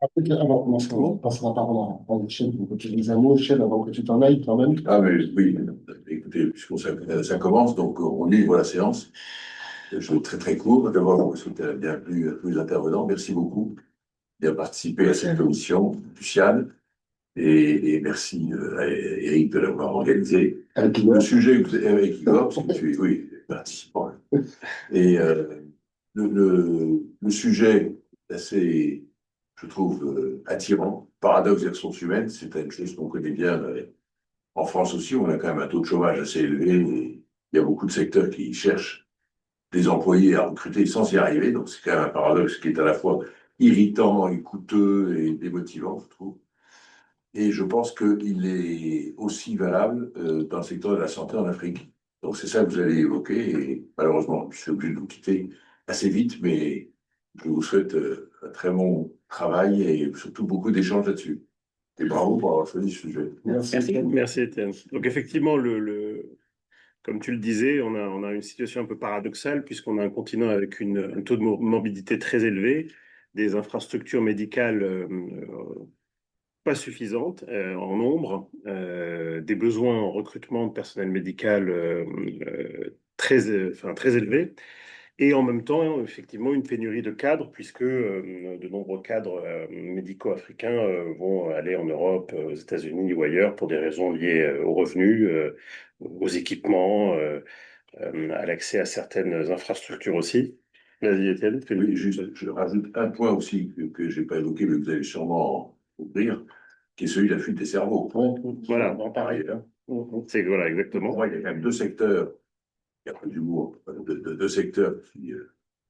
Après, avant de commencer, on passera la parole à Michel pour que tu dises un mot, Michel, avant que tu t'en ailles quand même. Ah, mais oui, écoutez, puisque ça commence, donc on livre la séance. Je vais très très court. D'abord, je vous souhaite la bienvenue à tous les intervenants. Merci beaucoup d'avoir participé à cette commission cruciale. Et merci à Eric de l'avoir organisé. Le sujet que vous avez avec Igor, parce que tu es, oui, participant. Et le sujet est assez, je trouve, attirant. Paradoxe des ressources humaines, c'est une chose qu'on connaît bien. En France aussi, on a quand même un taux de chômage assez élevé. Et il y a beaucoup de secteurs qui cherchent des employés à recruter sans y arriver. Donc, c'est quand même un paradoxe qui est à la fois irritant et coûteux et démotivant, je trouve. Et je pense qu'il est aussi valable dans le secteur de la santé en Afrique. Donc, c'est ça que vous allez évoquer. Et malheureusement, je suis obligé de vous quitter assez vite, mais je vous souhaite un très bon travail et surtout beaucoup d'échanges là-dessus. Et bravo pour avoir choisi ce sujet. Merci Étienne. Donc effectivement, comme tu le disais, on a une situation un peu paradoxale puisqu'on a un continent avec un taux de morbidité très élevé, des infrastructures médicales pas suffisantes en nombre, des besoins en recrutement de personnel médical très élevés. Et en même temps, effectivement, une pénurie de cadres, puisque de nombreux cadres médicaux africains vont aller en Europe, aux États-Unis ou ailleurs pour des raisons liées aux revenus, aux équipements, à l'accès à certaines infrastructures aussi. Vas-y, Étienne. Oui, juste, je rajoute un point aussi que je n'ai pas évoqué, mais que vous allez sûrement ouvrir, qui est celui de la fuite des cerveaux. Voilà. Pareil. Hein. C'est voilà, exactement. Pour moi, il y a quand même deux secteurs, il y a pas d'humour, deux secteurs qui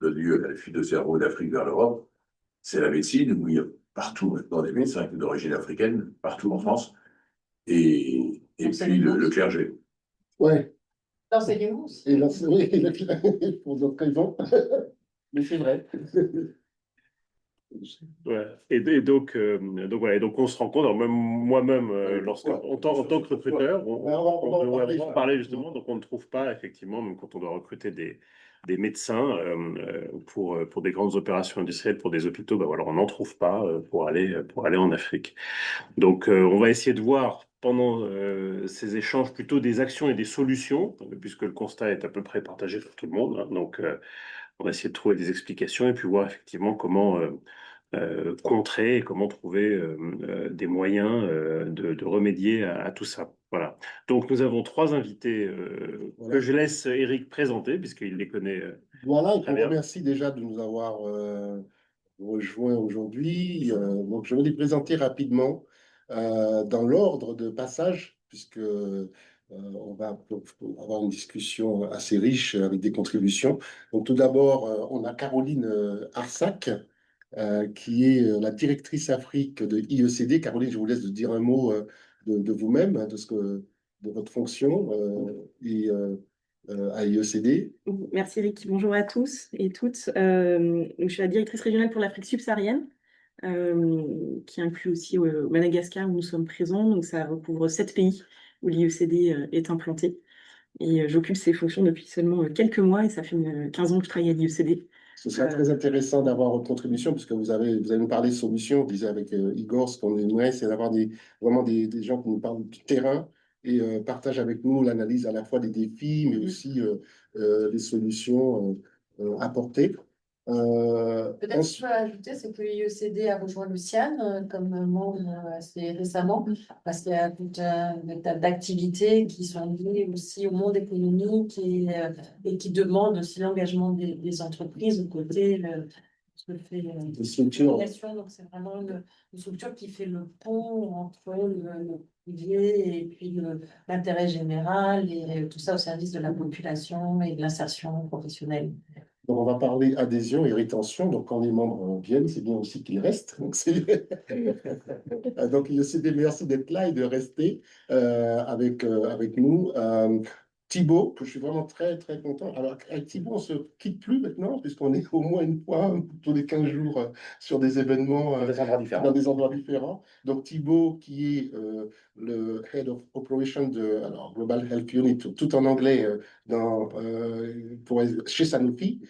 donnent lieu à la fuite de cerveau d'Afrique vers l'Europe. C'est la médecine, où il y a partout maintenant des médecins d'origine africaine, partout en France, et puis le clergé. Ouais. L'enseignement aussi. Et là, oui, pour d'autres raisons. Mais c'est vrai. Ouais. Et donc voilà, et donc on se rend compte, alors même moi-même, en tant que recruteur, on va en parler justement, donc on ne trouve pas effectivement, même quand on doit recruter des médecins pour des grandes opérations industrielles, pour des hôpitaux, ben voilà, on n'en trouve pas pour aller en Afrique. Donc on va essayer de voir pendant ces échanges plutôt des actions et des solutions, puisque le constat est à peu près partagé par tout le monde, hein. Donc on va essayer de trouver des explications et puis voir effectivement comment contrer et comment trouver des moyens de remédier à tout ça. Voilà. Donc nous avons trois invités Voilà. que je laisse Eric présenter puisqu'il les connaît Voilà, et très qu'on bien. remercie déjà de nous avoir rejoints aujourd'hui. Donc, je vais les présenter rapidement dans l'ordre de passage, puisque on va avoir une discussion assez riche avec des contributions. Donc, tout d'abord, on a Caroline Arsac, qui est la directrice Afrique de IECD. Caroline, je vous laisse dire un mot de vous-même, hein, de votre fonction à IECD. Merci Eric, bonjour à tous et toutes. Je suis la directrice régionale pour l'Afrique subsaharienne, qui inclut aussi Madagascar où nous sommes présents. Donc ça recouvre 7 pays où l'IECD est implanté. Et j'occupe ces fonctions depuis seulement quelques mois et ça fait 15 ans que je travaille à l'IECD. Ce serait très intéressant d'avoir votre contribution, puisque vous allez nous parler de solutions. On disait avec Igor, ce qu'on aimerait, c'est d'avoir vraiment des gens qui nous parlent du terrain et partagent avec nous l'analyse à la fois des défis, mais aussi des solutions apportées. Peut-être que je peux ajouter, c'est que l'IECD a rejoint le CIAN comme membre assez récemment, parce qu'il y a tout un tas d'activités qui sont liées aussi au monde économique et qui demandent aussi l'engagement des entreprises aux côtés de ce que fait des structures. donc c'est vraiment une structure qui fait le pont entre le privé et puis l'intérêt général et tout ça au service de la population et de l'insertion professionnelle. Donc, on va parler adhésion et rétention. Donc, quand les membres viennent, c'est bien aussi qu'ils restent. Donc, IECD, merci d'être là et de rester avec nous. Thibaut, que je suis vraiment très, très content. Alors, avec Thibaut, on ne se quitte plus maintenant, puisqu'on est au moins une fois tous les 15 jours sur des événements dans des endroits différents. Donc, Thibaut, qui est le Head of Operation de alors, Global Health Unit, tout en anglais, chez Sanofi.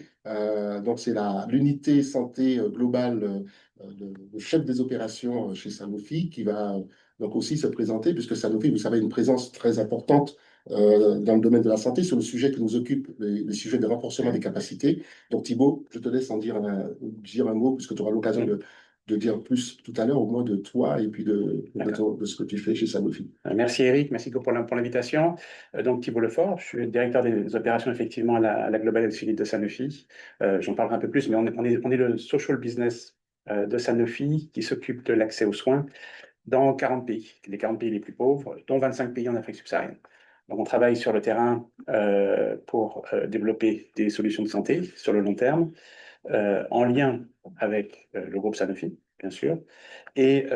Donc, c'est l'unité santé globale, le chef des opérations chez Sanofi, qui va donc aussi se présenter, puisque Sanofi, vous savez, a une présence très importante dans le domaine de la santé, sur le sujet qui nous occupe, les sujets de renforcement des capacités. Donc Thibaut, je te laisse en dire un mot, puisque tu auras l'occasion de dire plus tout à l'heure, au moins de toi et puis de ce que tu fais chez Sanofi. Merci Eric, merci pour l'invitation. Donc Thibaut Lefort, je suis le directeur des opérations effectivement à la Global Health Unit de Sanofi. J'en parlerai un peu plus, mais on est le social business de Sanofi qui s'occupe de l'accès aux soins dans 40 pays, les 40 pays les plus pauvres, dont 25 pays en Afrique subsaharienne. Donc, on travaille sur le terrain pour développer des solutions de santé sur le long terme, en lien avec le groupe Sanofi, bien sûr. Et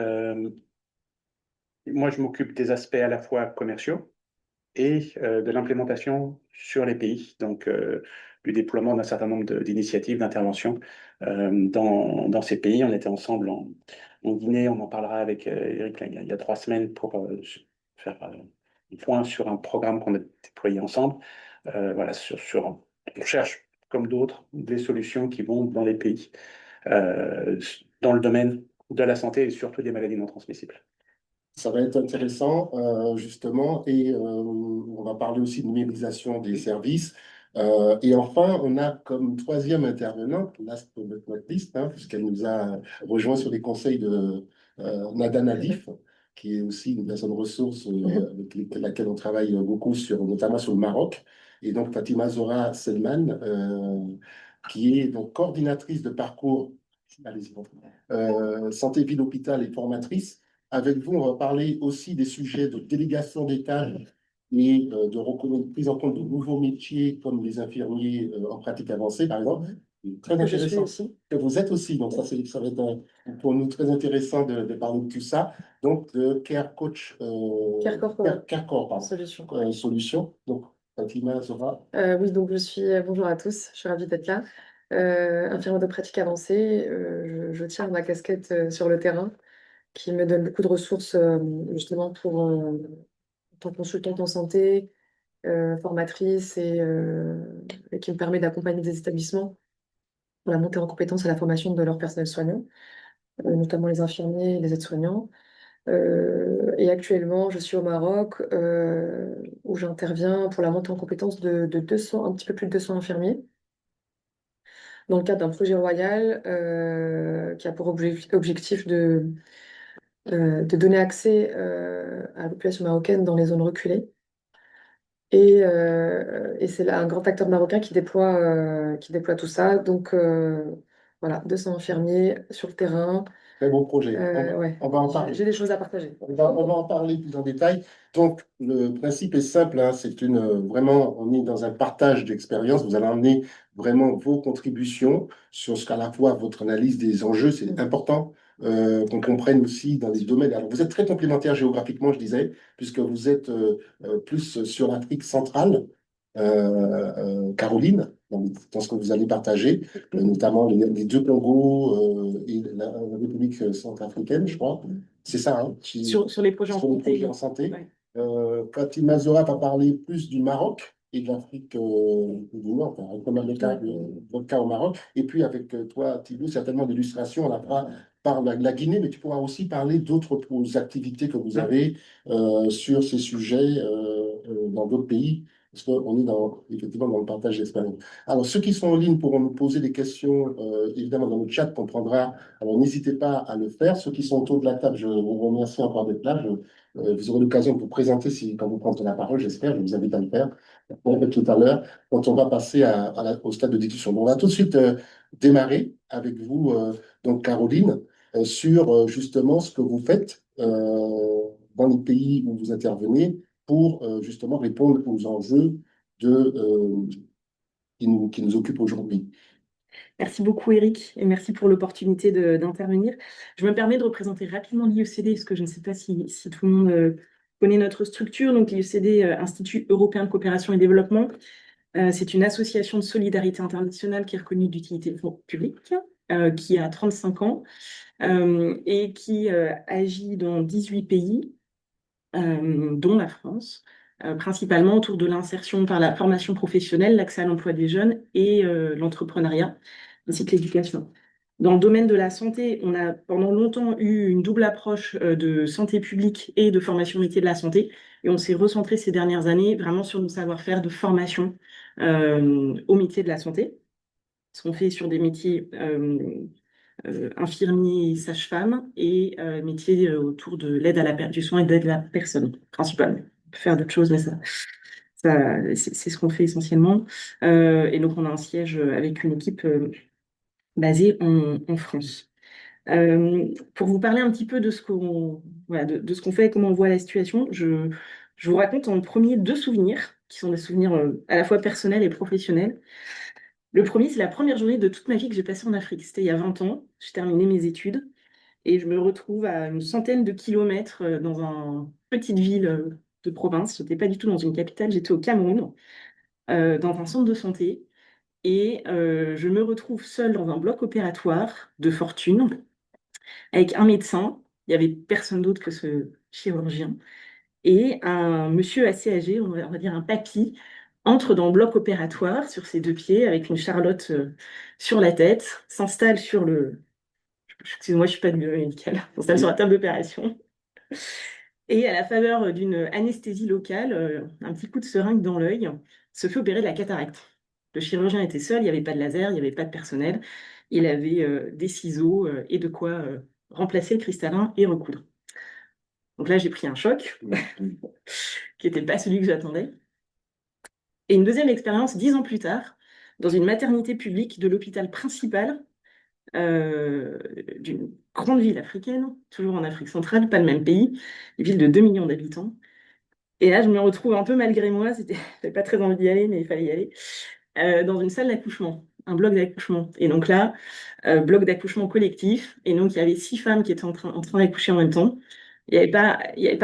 moi, je m'occupe des aspects à la fois commerciaux et de l'implémentation sur les pays, donc du déploiement d'un certain nombre d'initiatives, d'interventions dans ces pays. On était ensemble en Guinée, on en parlera avec Eric il y a 3 semaines pour faire un point sur un programme qu'on a déployé ensemble. Voilà, on cherche, comme d'autres, des solutions qui vont dans les pays, dans le domaine de la santé et surtout des maladies non transmissibles. Ça va être intéressant, justement, et on va parler aussi de numérisation des services. Et enfin, on a comme troisième intervenante, last but not least, puisqu'elle nous a rejoint sur les conseils de Nada Nadif, qui est aussi une personne ressource avec laquelle on travaille beaucoup, notamment sur le Maroc. Et donc, Fatima Zora Selman, qui est donc coordinatrice de parcours, allez-y, santé, ville, hôpital et formatrice. Avec vous, on va parler aussi des sujets de délégation des tâches et de prise en compte de nouveaux métiers comme les infirmiers en pratique avancée, par exemple. Très intéressant que vous êtes aussi. Donc, ça va être pour nous très intéressant de parler de tout ça. Donc, de Care Coach. Care Corps, pardon. Solution. Donc, Fatima Zora. Oui, donc bonjour à tous, je suis ravie d'être là. Infirmière de pratique avancée, je tiens ma casquette sur le terrain, qui me donne beaucoup de ressources justement en tant que consultante en santé, formatrice et qui me permet d'accompagner des établissements pour la montée en compétences et la formation de leur personnel soignant, notamment les infirmiers et les aides-soignants. Et actuellement, je suis au Maroc où j'interviens pour la montée en compétences de 200, un petit peu plus de 200 infirmiers dans le cadre d'un projet royal qui a pour objectif de donner accès à la population marocaine dans les zones reculées. Et c'est là un grand acteur marocain qui déploie tout ça. Donc voilà, 200 infirmiers sur le terrain. Très beau projet. Ouais. On va en parler. J'ai des choses à partager. On va en parler plus en détail. Donc, le principe est simple. Vraiment, on est dans un partage d'expérience. Vous allez emmener vraiment vos contributions sur ce qu'à la fois votre analyse des enjeux, c'est important qu'on comprenne aussi dans les domaines. Alors, vous êtes très complémentaires géographiquement, je disais, puisque vous êtes plus sur l'Afrique centrale. Caroline, dans ce que vous allez partager, notamment les deux Congo et la République centrafricaine, je crois. C'est ça, hein, sur les projets en santé. Ouais. Fatima Zora va parler plus du Maroc et de l'Afrique du Nord, avec pas mal de votre cas au Maroc. Et puis avec toi, Thibaut, certainement d'illustrations, on la fera par la Guinée, mais tu pourras aussi parler d'autres activités que vous avez sur ces sujets dans d'autres pays. Parce qu'on est effectivement dans le partage d'expérience. Alors, ceux qui sont en ligne pourront nous poser des questions, évidemment, dans le chat qu'on prendra. Alors, n'hésitez pas à le faire. Ceux qui sont autour de la table, je vous remercie encore d'être là. Vous aurez l'occasion de vous présenter quand vous prendrez la parole, j'espère. Je vous invite à le faire tout à l'heure, quand on va passer au stade de discussion. Donc, on va tout de suite démarrer avec vous, donc Caroline, sur justement ce que vous faites dans les pays où vous intervenez, pour justement répondre aux enjeux qui nous occupent aujourd'hui. Merci beaucoup, Eric, et merci pour l'opportunité d'intervenir. Je me permets de représenter rapidement l'IECD, parce que je ne sais pas si tout le monde connaît notre structure, donc l'IECD, Institut européen de coopération et développement. C'est une association de solidarité internationale qui est reconnue d'utilité publique, qui a 35 ans et qui agit dans 18 pays, dont la France, principalement autour de l'insertion par la formation professionnelle, l'accès à l'emploi des jeunes et l'entrepreneuriat, ainsi que l'éducation. Dans le domaine de la santé, on a pendant longtemps eu une double approche de santé publique et de formation métier de la santé. Et on s'est recentré ces dernières années vraiment sur nos savoir-faire de formation au métier de la santé. Ce qu'on fait sur des métiers infirmiers et sages-femmes et métiers autour de l'aide à du soin et d'aide à la personne, principalement. On peut faire d'autres choses, mais c'est ce qu'on fait essentiellement. Et donc, on a un siège avec une équipe basée en France. Pour vous parler un petit peu de ce qu'on de ce qu'on fait et comment on voit la situation, je vous raconte en premier 2 souvenirs, qui sont des souvenirs à la fois personnels et professionnels. Le premier, c'est la première journée de toute ma vie que j'ai passée en Afrique. C'était il y a 20 ans. J'ai terminé mes études et je me retrouve à une centaine de kilomètres dans une petite ville de province. Je n'étais pas du tout dans une capitale, j'étais au Cameroun, dans un centre de santé. Et je me retrouve seule dans un bloc opératoire de fortune avec un médecin. Il n'y avait personne d'autre que ce chirurgien. Et un monsieur assez âgé, on va dire un papy, entre dans le bloc opératoire sur ses 2 pieds avec une charlotte sur la tête, s'installe sur le... Excusez-moi, je ne suis pas du médical. S'installe sur la table d'opération. Et à la faveur d'une anesthésie locale, un petit coup de seringue dans l'œil, se fait opérer de la cataracte. Le chirurgien était seul, il n'y avait pas de laser, il n'y avait pas de personnel. Il avait des ciseaux et de quoi remplacer le cristallin et recoudre. Donc là, j'ai pris un choc qui n'était pas celui que j'attendais. Et une deuxième expérience, 10 ans plus tard, dans une maternité publique de l'hôpital principal d'une grande ville africaine, toujours en Afrique centrale, pas le même pays, une ville de 2 millions d'habitants. Et là, je me retrouve un peu malgré moi, j'avais pas très envie d'y aller, mais il fallait y aller, dans une salle d'accouchement, un bloc d'accouchement. Et donc là, bloc d'accouchement collectif, et donc il y avait 6 femmes qui étaient en train d'accoucher en même temps. Il y avait pas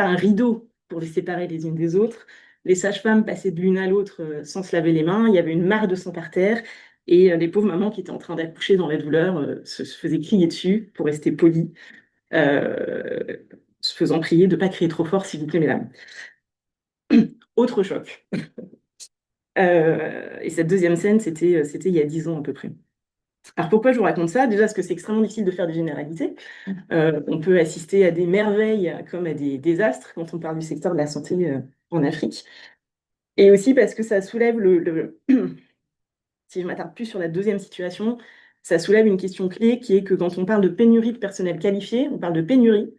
un rideau pour les séparer les unes des autres. Les sages-femmes passaient de l'une à l'autre sans se laver les mains. Il y avait une mare de sang par terre. Et les pauvres mamans qui étaient en train d'accoucher dans la douleur se faisaient crier dessus pour rester polies, euh, se faisant prier de ne pas crier trop fort, s'il vous plaît, mesdames. Autre choc. Et cette deuxième scène, c'était il y a 10 ans à peu près. Alors pourquoi je vous raconte ça? Déjà parce que c'est extrêmement difficile de faire des généralités. On peut assister à des merveilles comme à des désastres quand on parle du secteur de la santé en Afrique. Et aussi parce que ça soulève si je m'attarde plus sur la deuxième situation, ça soulève une question clé qui est que quand on parle de pénurie de personnel qualifié, on parle de pénurie,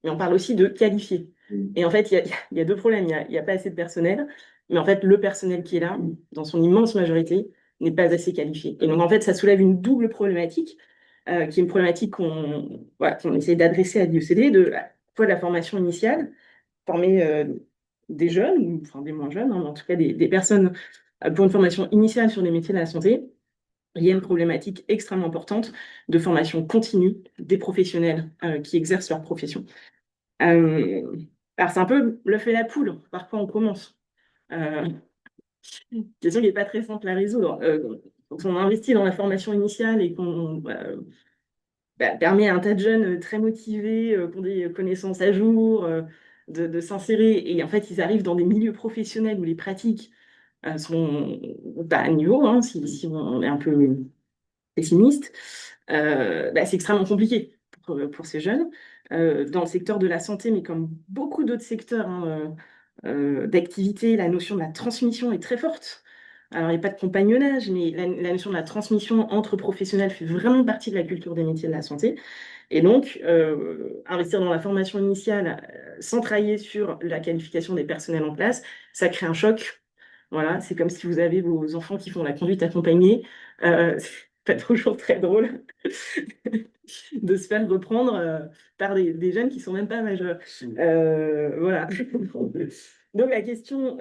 mais on parle aussi de qualifié. Et en fait, il y a 2 problèmes. Il n'y a pas assez de personnel, mais en fait, le personnel qui est là, dans son immense majorité, n'est pas assez qualifié. Et donc, en fait, ça soulève une double problématique, qui est une problématique qu'on essaie d'adresser à l'IECD, à la fois de la formation initiale, former des jeunes, ou enfin des moins jeunes, hein, mais en tout cas des personnes pour une formation initiale sur les métiers de la santé. Il y a une problématique extrêmement importante de formation continue des professionnels qui exercent leur profession. Alors, c'est un peu l'œuf et la poule. Par quoi on commence? Question qui n'est pas très simple à résoudre. Quand on investit dans la formation initiale et qu'on permet à un tas de jeunes très motivés, qui ont des connaissances à jour, de s'insérer, et en fait, ils arrivent dans des milieux professionnels où les pratiques sont pas à niveau, hein, si on est un peu pessimiste, c'est extrêmement compliqué pour ces jeunes. Dans le secteur de la santé, mais comme beaucoup d'autres secteurs hein, d'activité, la notion de la transmission est très forte. Alors, il n'y a pas de compagnonnage, mais la notion de la transmission entre professionnels fait vraiment partie de la culture des métiers de la santé. Et donc, investir dans la formation initiale sans travailler sur la qualification des personnels en place, ça crée un choc. Voilà, c'est comme si vous avez vos enfants qui font la conduite accompagnée. C'est pas toujours très drôle de se faire reprendre par des jeunes qui sont même pas majeurs. Voilà. Donc la question,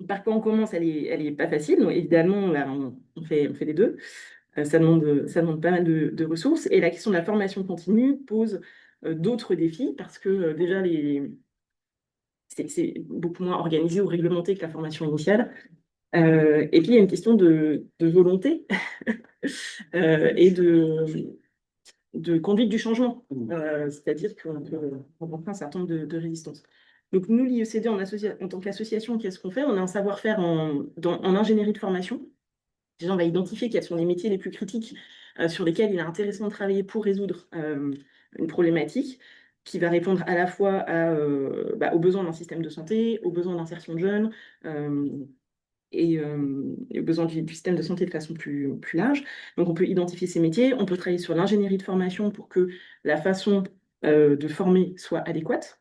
par quoi on commence, elle est pas facile. Donc, évidemment, là, on fait les deux. Ça demande pas mal de ressources. Et la question de la formation continue pose d'autres défis parce que déjà c'est beaucoup moins organisé ou réglementé que la formation initiale. Et puis, il y a une question de volonté et de conduite du changement. C'est-à-dire qu'on peut rencontrer un certain nombre de résistances. Donc, nous, l'IECD, en tant qu'association, qu'est-ce qu'on fait? On a un savoir-faire en ingénierie de formation. Déjà, on va identifier quels sont les métiers les plus critiques sur lesquels il est intéressant de travailler pour résoudre une problématique qui va répondre à la fois aux besoins d'un système de santé, aux besoins d'insertion de jeunes, et aux besoins du système de santé de façon plus large. Donc, on peut identifier ces métiers, on peut travailler sur l'ingénierie de formation pour que la façon de former soit adéquate.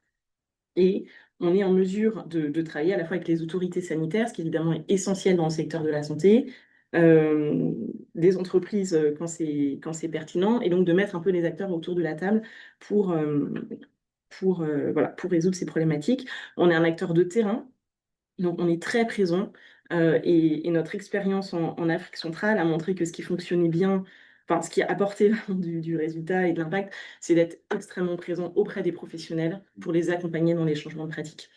Et on est en mesure de travailler à la fois avec les autorités sanitaires, ce qui évidemment est essentiel dans le secteur de la santé, des entreprises quand c'est pertinent, et donc de mettre un peu les acteurs autour de la table pour résoudre ces problématiques. On est un acteur de terrain, donc on est très présent, et notre expérience en Afrique centrale a montré que ce qui fonctionnait bien, enfin ce qui a apporté du résultat et de l'impact, c'est d'être extrêmement présent auprès des professionnels pour les accompagner dans les changements de pratique.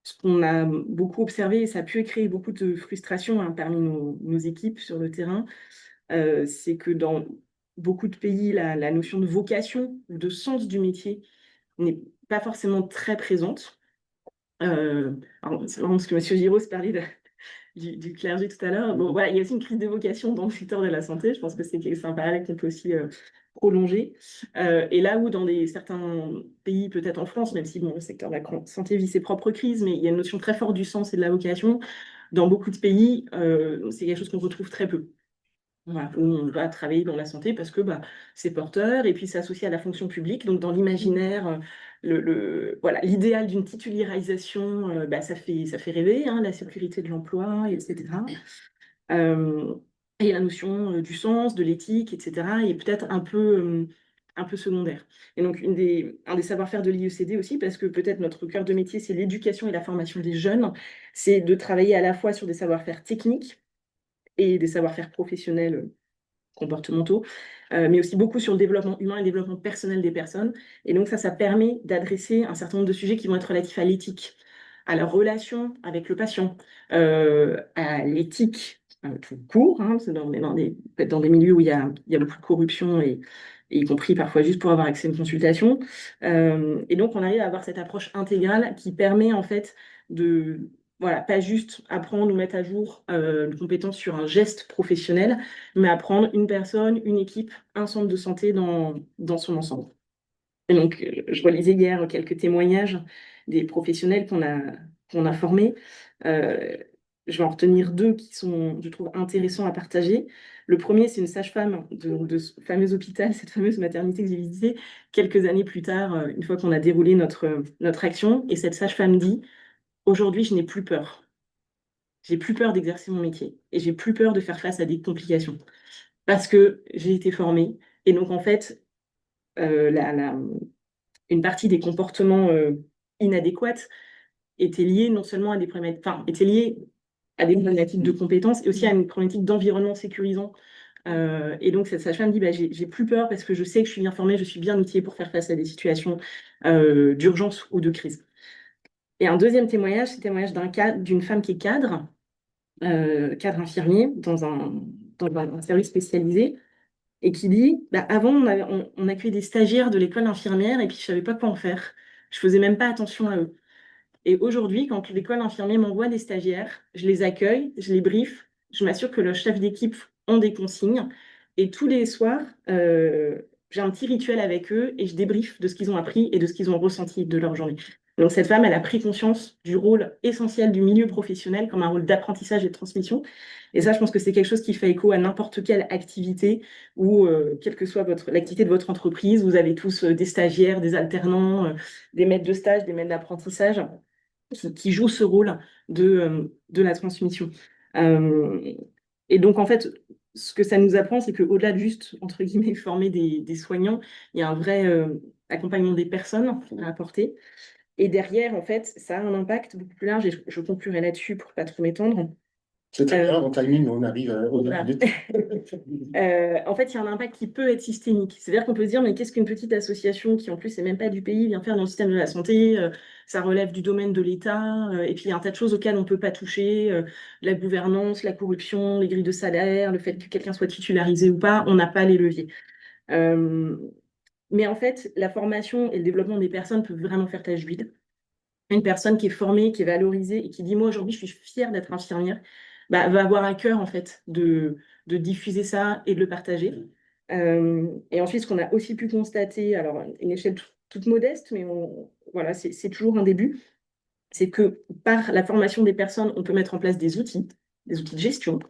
Ce qu'on a beaucoup observé, et ça a pu créer beaucoup de frustration parmi nos équipes sur le terrain, c'est que dans beaucoup de pays, la notion de vocation ou de sens du métier n'est pas forcément très présente. Alors, c'est marrant parce que M. Giraud parlait du clergé tout à l'heure. Bon, voilà, il y a aussi une crise de vocation dans le secteur de la santé. Je pense que c'est un parallèle qu'on peut aussi prolonger. Et là où dans certains pays, peut-être en France, même si le secteur de la santé vit ses propres crises, mais il y a une notion très forte du sens et de la vocation, dans beaucoup de pays, c'est quelque chose qu'on retrouve très peu. Voilà, où on va travailler dans la santé parce que c'est porteur et puis c'est associé à la fonction publique. Donc, dans l'imaginaire, voilà, l'idéal d'une titularisation, ça fait rêver, hein, la sécurité de l'emploi, etc. Et la notion du sens, de l'éthique, etc., est peut-être un peu secondaire. Et donc, un des savoir-faire de l'IECD aussi, parce que peut-être notre cœur de métier, c'est l'éducation et la formation des jeunes, c'est de travailler à la fois sur des savoir-faire techniques et des savoir-faire professionnels comportementaux, mais aussi beaucoup sur le développement humain et le développement personnel des personnes. Et donc ça permet d'adresser un certain nombre de sujets qui vont être relatifs à l'éthique, à la relation avec le patient, à l'éthique tout court, hein, c'est peut-être dans des milieux où il y a beaucoup de corruption, et y compris parfois juste pour avoir accès à une consultation. Et donc on arrive à avoir cette approche intégrale qui permet en fait de... Voilà, pas juste apprendre ou mettre à jour une compétence sur un geste professionnel, mais apprendre une personne, une équipe, un centre de santé dans son ensemble. Et donc, je relisais hier quelques témoignages des professionnels qu'on a formés. Je vais en retenir deux qui sont, je trouve, intéressants à partager. Le premier, c'est une sage-femme de ce fameux hôpital, cette fameuse maternité que j'ai visitée quelques années plus tard, une fois qu'on a déroulé notre action. Et cette sage-femme dit: aujourd'hui, je n'ai plus peur. J'ai plus peur d'exercer mon métier et j'ai plus peur de faire face à des complications parce que j'ai été formée. Et donc, en fait, une partie des comportements inadéquats était liée non seulement à des problématiques, enfin, était liée à des problématiques de compétences et aussi à une problématique d'environnement sécurisant. Et donc, cette sage-femme dit, j'ai plus peur parce que je sais que je suis bien formée, je suis bien outillée pour faire face à des situations d'urgence ou de crise. Et un deuxième témoignage, c'est le témoignage d'une femme qui est cadre infirmier dans un service spécialisé, et qui dit, avant, on accueillait des stagiaires de l'école infirmière et puis je savais pas quoi en faire. Je faisais même pas attention à eux. Et aujourd'hui, quand l'école infirmière m'envoie des stagiaires, je les accueille, je les briefe, je m'assure que leurs chefs d'équipe ont des consignes. Et tous les soirs, j'ai un petit rituel avec eux et je débriefe de ce qu'ils ont appris et de ce qu'ils ont ressenti de leur journée. Donc cette femme, elle a pris conscience du rôle essentiel du milieu professionnel comme un rôle d'apprentissage et de transmission. Et ça, je pense que c'est quelque chose qui fait écho à n'importe quelle activité ou quelle que soit l'activité de votre entreprise. Vous avez tous des stagiaires, des alternants, des maîtres de stage, des maîtres d'apprentissage qui jouent ce rôle de la transmission. Et donc, en fait, ce que ça nous apprend, c'est qu'au-delà de juste, entre guillemets, former des soignants, il y a un vrai accompagnement des personnes à apporter. Et derrière, en fait, ça a un impact beaucoup plus large, et je conclurai là-dessus pour ne pas trop m'étendre, C'est très bien, en timing, on arrive au Voilà. début. En fait, il y a un impact qui peut être systémique. C'est-à-dire qu'on peut se dire, mais qu'est-ce qu'une petite association qui, en plus, n'est même pas du pays, vient faire dans le système de la santé? Ça relève du domaine de l'État. Et puis, il y a un tas de choses auxquelles on ne peut pas toucher. La gouvernance, la corruption, les grilles de salaire, le fait que quelqu'un soit titularisé ou pas, on n'a pas les leviers. Euh, mais en fait, la formation et le développement des personnes peuvent vraiment faire tâche d'huile. Une personne qui est formée, qui est valorisée et qui dit, moi, aujourd'hui, je suis fière d'être infirmière, bah, va avoir à cœur, en fait, de diffuser ça et de le partager. Et ensuite, ce qu'on a aussi pu constater, alors, à une échelle toute modeste, mais voilà, c'est toujours un début, c'est que par la formation des personnes, on peut mettre en place des outils de gestion,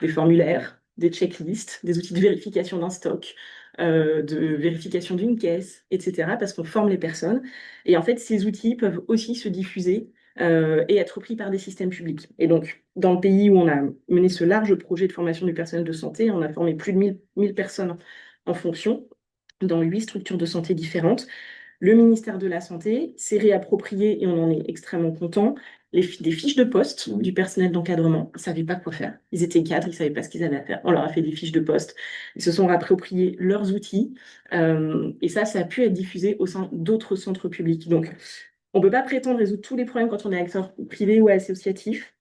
des formulaires, des checklists, des outils de vérification d'un stock, de vérification d'une caisse, etc., parce qu'on forme les personnes. Et en fait, ces outils peuvent aussi se diffuser et être pris par des systèmes publics. Et donc, dans le pays où on a mené ce large projet de formation du personnel de santé, on a formé plus de 1000 personnes en fonction dans 8 structures de santé différentes. Le ministère de la Santé s'est réapproprié, et on en est extrêmement content, des fiches de poste du personnel d'encadrement. Ils ne savaient pas quoi faire. Ils étaient cadres, ils ne savaient pas ce qu'ils avaient à faire. On leur a fait des fiches de poste. Ils se sont réappropriés leurs outils. Et ça a pu être diffusé au sein d'autres centres publics. Donc, on ne peut pas prétendre résoudre tous les problèmes quand on est acteur privé ou associatif.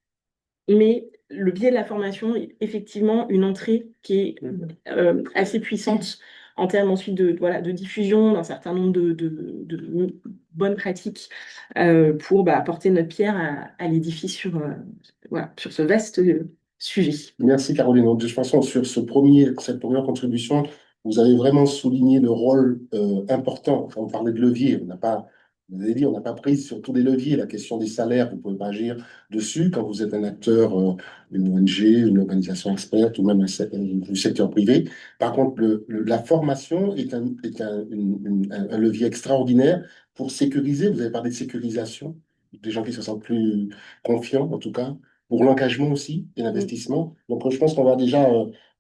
Mais le biais de la formation est effectivement une entrée qui est assez puissante en termes ensuite de diffusion d'un certain nombre de bonnes pratiques pour apporter notre pierre à l'édifice sur ce vaste sujet. Merci Caroline. Donc, de toute façon, sur cette première contribution, vous avez vraiment souligné le rôle important. On parlait de levier, vous avez dit, on n'a pas pris sur tous les leviers. La question des salaires, vous ne pouvez pas agir dessus quand vous êtes un acteur, une ONG, une organisation experte ou même du secteur privé. Par contre, la formation est un levier extraordinaire pour sécuriser. Vous avez parlé de sécurisation, des gens qui se sentent plus confiants, en tout cas pour l'engagement aussi et l'investissement. Donc, je pense qu'on va déjà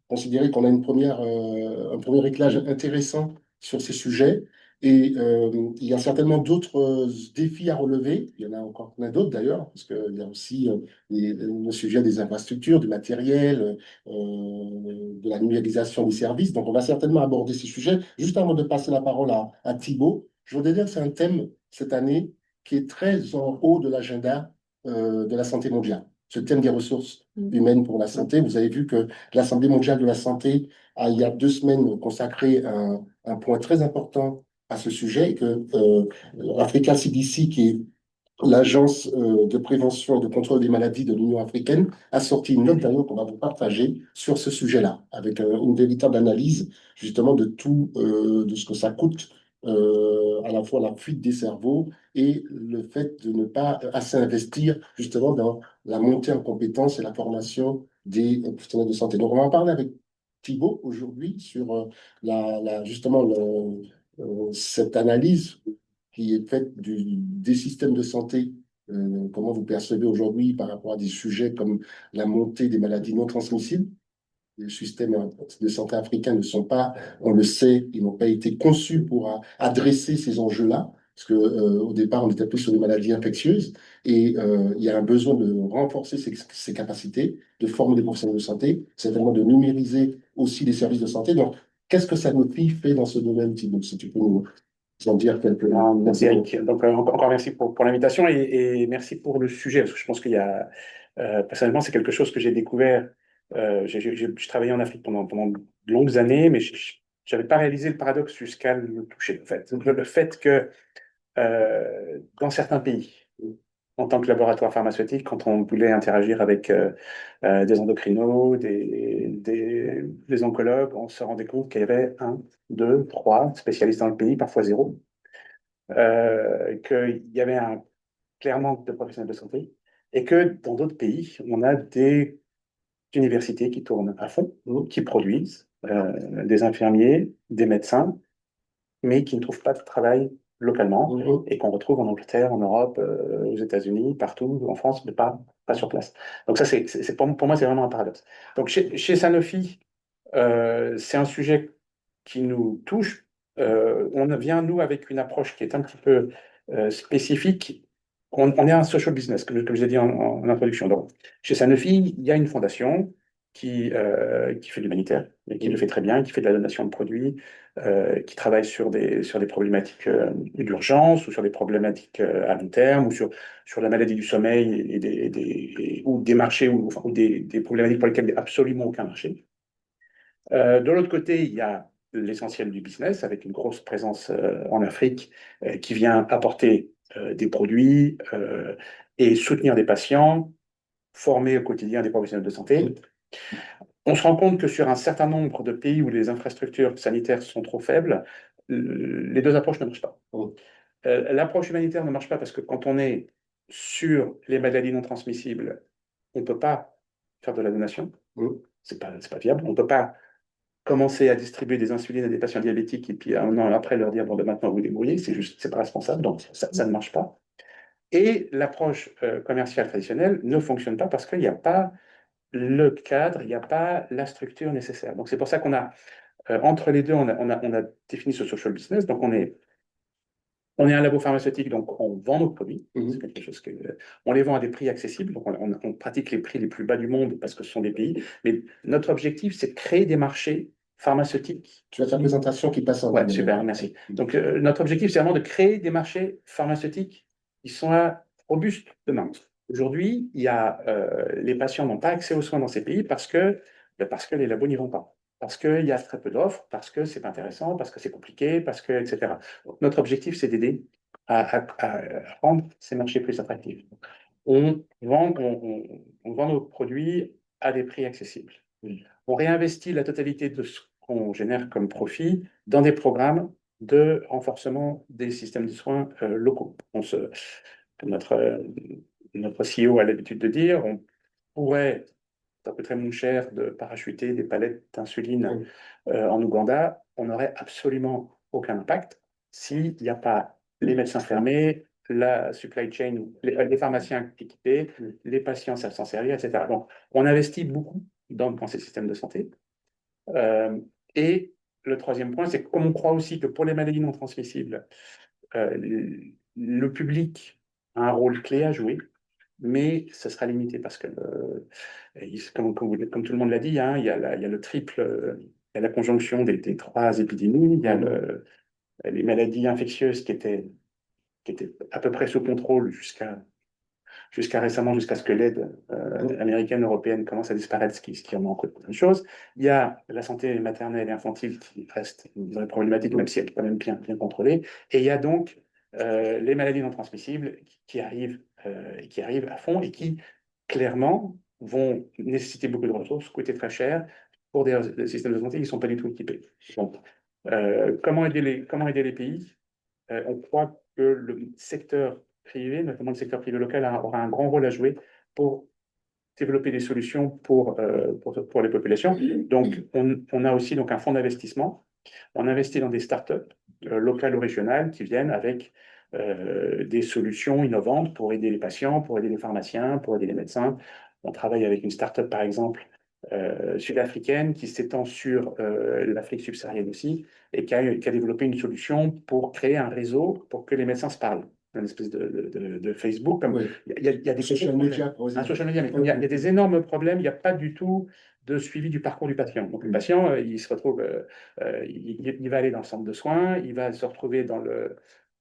considérer qu'on a un premier éclairage intéressant sur ces sujets. Et il y a certainement d'autres défis à relever. Il y en a encore plein d'autres d'ailleurs, parce qu'il y a aussi le sujet des infrastructures, du matériel, de la numérisation des services. Donc, on va certainement aborder ces sujets. Juste avant de passer la parole à Thibaut, je voudrais dire que c'est un thème cette année qui est très en haut de l'agenda de la santé mondiale, ce thème des ressources humaines pour la santé. Vous avez vu que l'Assemblée mondiale de la santé a, il y a 2 semaines, consacré un point très important à ce sujet, et que Africa CDC, qui est l'agence de prévention et de contrôle des maladies de l'Union africaine, a sorti une note d'ailleurs qu'on va vous partager sur ce sujet-là, avec une véritable analyse justement de tout, de ce que ça coûte, à la fois la fuite des cerveaux et le fait de ne pas assez investir justement dans la montée en compétences et la formation des professionnels de santé. Donc on va en parler avec Thibaut aujourd'hui sur justement cette analyse qui est faite des systèmes de santé, comment vous percevez aujourd'hui par rapport à des sujets comme la montée des maladies non transmissibles. Les systèmes de santé africains ne sont pas, on le sait, ils n'ont pas été conçus pour adresser ces enjeux-là, parce que au départ, on était plus sur des maladies infectieuses, et il y a un besoin de renforcer ces capacités, de former des professionnels de santé, certainement de numériser aussi les services de santé. Donc, qu'est-ce que ça nous fait dans ce domaine, Thibaut, si tu peux nous en dire quelques mots. Merci Eric. Donc, encore merci pour l'invitation et merci pour le sujet, parce que je pense qu'il y a, personnellement, c'est quelque chose que j'ai découvert. Je travaillais en Afrique pendant de longues années, mais je n'avais pas réalisé le paradoxe jusqu'à le toucher. En fait. Le fait que dans certains pays, en tant que laboratoire pharmaceutique, quand on voulait interagir avec des endocrinos, des oncologues, on se rendait compte qu'il y avait 1, 2, 3 spécialistes dans le pays, parfois 0, qu'il y avait un clair manque de professionnels de santé, et que dans d'autres pays, on a des universités qui tournent à fond, qui produisent des infirmiers, des médecins, mais qui ne trouvent pas de travail localement et qu'on retrouve en Angleterre, en Europe, aux États-Unis, partout, en France, mais pas sur place. Donc ça, pour moi, c'est vraiment un paradoxe. Donc chez Sanofi, c'est un sujet qui nous touche. On vient, nous, avec une approche qui est un petit peu spécifique on est un social business, comme je l'ai dit en introduction. Donc, chez Sanofi, il y a une fondation qui fait de l'humanitaire, et qui le fait très bien, qui fait de la donation de produits, qui travaille sur des problématiques d'urgence, ou sur des problématiques à long terme, ou sur la maladie du sommeil, ou des marchés, ou des problématiques pour lesquelles il n'y a absolument aucun marché. De l'autre côté, il y a l'essentiel du business, avec une grosse présence en Afrique, qui vient apporter des produits et soutenir des patients, former au quotidien des professionnels de santé. On se rend compte que sur un certain nombre de pays où les infrastructures sanitaires sont trop faibles, les deux approches ne marchent pas. L'approche humanitaire ne marche pas parce que quand on est sur les maladies non transmissibles, on ne peut pas faire de la donation. C'est pas viable. On ne peut pas commencer à distribuer des insulines à des patients diabétiques et puis un an après leur dire bon, ben, maintenant vous vous débrouillez, c'est pas responsable, donc ça ne marche pas. Et l'approche commerciale traditionnelle ne fonctionne pas parce qu'il n'y a pas le cadre, il n'y a pas la structure nécessaire. Donc c'est pour ça qu'on a, entre les deux, on a défini ce social business. Donc on est un labo pharmaceutique, donc on vend nos produits. C'est quelque chose on les vend à des prix accessibles. Donc on pratique les prix les plus bas du monde parce que ce sont des pays. Mais notre objectif, c'est de créer des marchés pharmaceutiques. Tu as ta présentation qui passe en Ouais, super, merci. Donc notre objectif, c'est vraiment de créer des marchés pharmaceutiques qui sont robustes demain. Aujourd'hui, les patients n'ont pas accès aux soins dans ces pays parce que les labos n'y vont pas. Parce qu'il y a très peu d'offres, parce que c'est intéressant, parce que c'est compliqué, etc. Donc, notre objectif, c'est d'aider à rendre ces marchés plus attractifs. On vend nos produits à des prix accessibles. On réinvestit la totalité de ce qu'on génère comme profit dans des programmes de renforcement des systèmes de soins locaux. Comme notre CEO a l'habitude de dire, on pourrait, ça coûterait moins cher de parachuter des palettes d'insuline en Ouganda, on n'aurait absolument aucun impact s'il n'y a pas les médecins fermés, la supply chain, les pharmaciens équipés, les patients savent s'en servir, etc. Donc, on investit beaucoup dans ces systèmes de santé. Et le troisième point, c'est que comme on croit aussi que pour les maladies non transmissibles, le public a un rôle clé à jouer, mais ce sera limité parce que, comme tout le monde l'a dit, hein, il y a le triple, il y a la conjonction des trois épidémies, il y a les maladies infectieuses qui étaient à peu près sous contrôle jusqu'à récemment, jusqu'à ce que l'aide américaine, européenne commence à disparaître, ce qui remet en cause plein de choses. Il y a la santé maternelle et infantile qui reste une vraie problématique, même si elle est quand même bien contrôlée. Et il y a donc les maladies non transmissibles qui arrivent à fond et qui, clairement, vont nécessiter beaucoup de ressources, coûter très cher pour des systèmes de santé qui ne sont pas du tout équipés. Donc, comment aider les pays? On croit que le secteur privé, notamment le secteur privé local, aura un grand rôle à jouer pour développer des solutions pour les populations. Donc, on a aussi donc, un fonds d'investissement. On investit dans des startups locales ou régionales qui viennent avec des solutions innovantes pour aider les patients, pour aider les pharmaciens, pour aider les médecins. On travaille avec une startup, par exemple, sud-africaine qui s'étend sur l'Afrique subsaharienne aussi et qui a développé une solution pour créer un réseau pour que les médecins se parlent. Une espèce de Facebook. Il y a des social media, un social media, mais il y a des énormes problèmes. Il n'y a pas du tout de suivi du parcours du patient. Donc le patient, il se retrouve, il va aller dans le centre de soins, il va se retrouver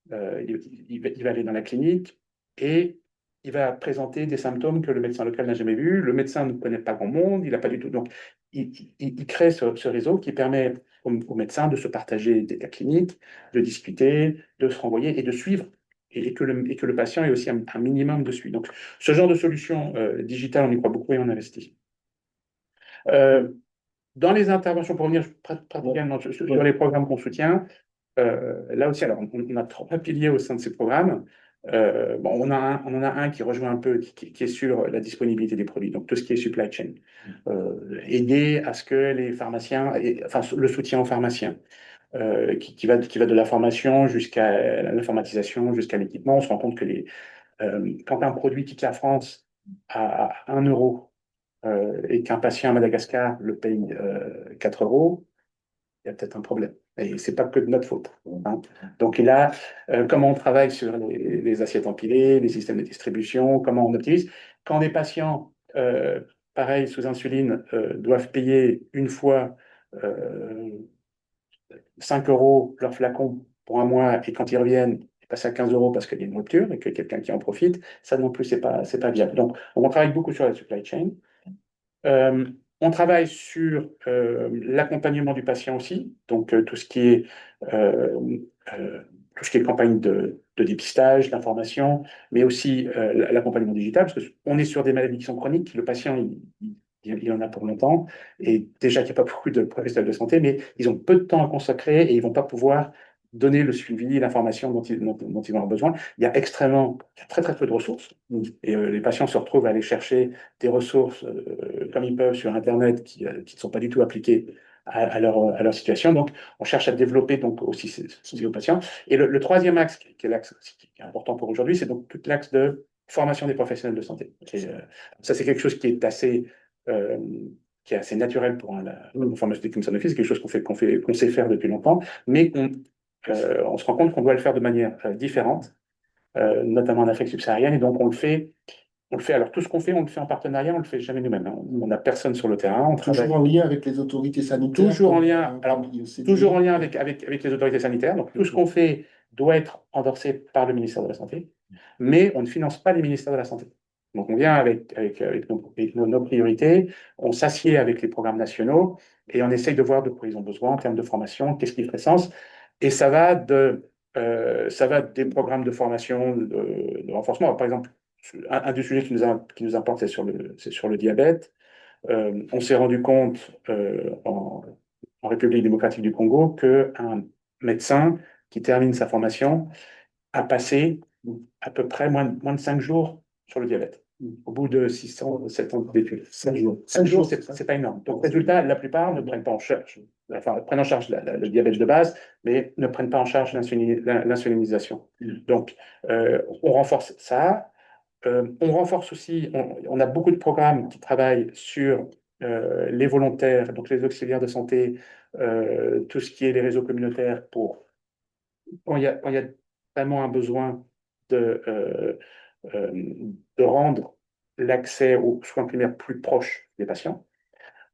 il va aller dans la clinique et il va présenter des symptômes que le médecin local n'a jamais vus. Le médecin ne connaît pas grand monde, il n'a pas du tout. Donc, il crée ce réseau qui permet aux médecins de se partager des cas cliniques, de discuter, de se renvoyer et de suivre, et que le patient ait aussi un minimum de suivi. Donc, ce genre de solution digitale, on y croit beaucoup et on investit. Dans les interventions, pour revenir pratiquement sur les programmes qu'on soutient, là aussi, alors, on a trois piliers au sein de ces programmes. On en a un qui rejoint un peu, qui est sur la disponibilité des produits, donc tout ce qui est supply chain. Aider à ce que les pharmaciens, enfin le soutien aux pharmaciens, qui va de la formation jusqu'à l'informatisation, jusqu'à l'équipement. On se rend compte que quand un produit quitte la France à 1 euro et qu'un patient à Madagascar le paye 4 euros, il y a peut-être un problème. Et c'est pas que de notre faute, hein. Donc, comment on travaille sur les assiettes empilées, les systèmes de distribution, comment on optimise. Quand des patients, pareil, sous insuline, doivent payer une fois 5 euros leur flacon pour un mois, et quand ils reviennent, ils passent à 15 euros parce qu'il y a une rupture et que quelqu'un qui en profite, ça non plus, c'est pas viable. Donc, on travaille beaucoup sur la supply chain. Euh, on travaille sur l'accompagnement du patient aussi, donc euh, euh, tout ce qui est campagne de dépistage, d'information, mais aussi l'accompagnement digital, parce qu'on est sur des maladies qui sont chroniques, le patient, il en a pour longtemps, et déjà qu'il n'y a pas beaucoup de professionnels de santé, mais ils ont peu de temps à consacrer et ils ne vont pas pouvoir donner le suivi, l'information dont ils vont avoir besoin. Il y a très très peu de ressources, et les patients se retrouvent à aller chercher des ressources comme ils peuvent sur Internet qui ne sont pas du tout appliquées à leur situation. Donc, on cherche à développer donc aussi ces aux patients. Et le troisième axe, qui est l'axe qui est important pour aujourd'hui, c'est donc tout l'axe de formation des professionnels de santé. Et, ça, c'est quelque chose euh, qui est assez naturel pour la formation des Sanofi. C'est quelque chose qu'on sait faire depuis longtemps, mais on se rend compte qu'on doit le faire de manière différente, notamment en Afrique subsaharienne, et donc on le fait, alors tout ce qu'on fait, on le fait en partenariat, on le fait jamais nous-mêmes, hein. On n'a personne sur le terrain, on Toujours travaille en lien avec les autorités sanitaires. toujours en lien, comme IECD. toujours en lien avec les autorités sanitaires. Donc tout ce qu'on fait doit être endorsé par le ministère de la Santé, mais on ne finance pas les ministères de la Santé. Donc on vient avec nos priorités, on s'assied avec les programmes nationaux et on essaye de voir de quoi ils ont besoin en termes de formation, qu'est-ce qui ferait sens. Et ça va des programmes de formation, de renforcement. Par exemple, un des sujets qui nous importe, c'est sur le diabète. On s'est rendu compte en République démocratique du Congo qu'un médecin qui termine sa formation a passé à peu près moins de 5 jours sur le diabète. Au bout de 600, 700 d'études. 5 jours. 5 jours, c'est pas énorme. Donc, résultat, la plupart ne prennent pas en charge, enfin, prennent en charge le diabète de base, mais ne prennent pas en charge l'insulinisation. Donc, on renforce ça. On renforce aussi, on a beaucoup de programmes qui travaillent sur les volontaires, donc les auxiliaires de santé, tout ce qui est les réseaux communautaires pour quand il y a vraiment un besoin de, euh, euh, de rendre l'accès aux soins primaires plus proche des patients.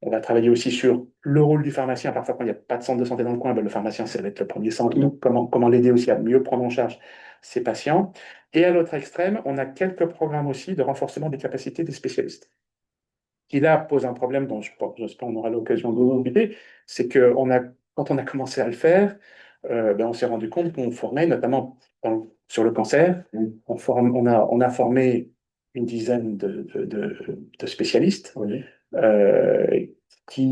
On va travailler aussi sur le rôle du pharmacien. Parfois, quand il n'y a pas de centre de santé dans le coin, ben, le pharmacien, ça va être le premier centre. Donc, comment l'aider aussi à mieux prendre en charge ses patients. Et à l'autre extrême, on a quelques programmes aussi de renforcement des capacités des spécialistes. Qui là pose un problème dont j'espère on aura l'occasion de discuter, c'est que quand on a commencé à le faire, ben, on s'est rendu compte qu'on formait, notamment sur le cancer, on a formé une dizaine de spécialistes, Oui.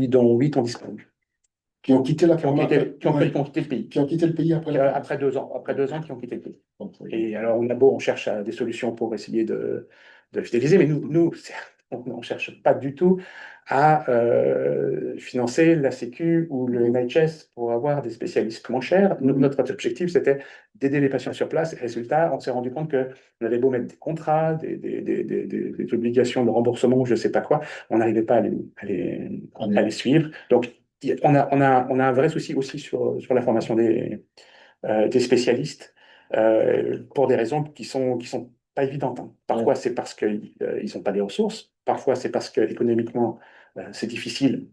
dont 8 ont disparu. Qui ont quitté qui ont quitté le pays. Qui ont quitté le pays Après 2 ans. Après 2 ans, qui ont quitté le pays. Et alors, on cherche des solutions pour essayer de fidéliser, mais nous on ne cherche pas du tout à financer la Sécu ou le NHS pour avoir des spécialistes moins chers. Notre objectif, c'était d'aider les patients sur place. Et résultat, on s'est rendu compte qu'on avait beau mettre des contrats, des obligations de remboursement, je ne sais pas quoi, on n'arrivait pas à les suivre. Donc, on a un vrai souci aussi sur la formation des spécialistes pour des raisons qui sont pas évidentes, hein. Parfois, c'est parce qu'ils n'ont pas les ressources. Parfois, c'est parce que économiquement, c'est difficile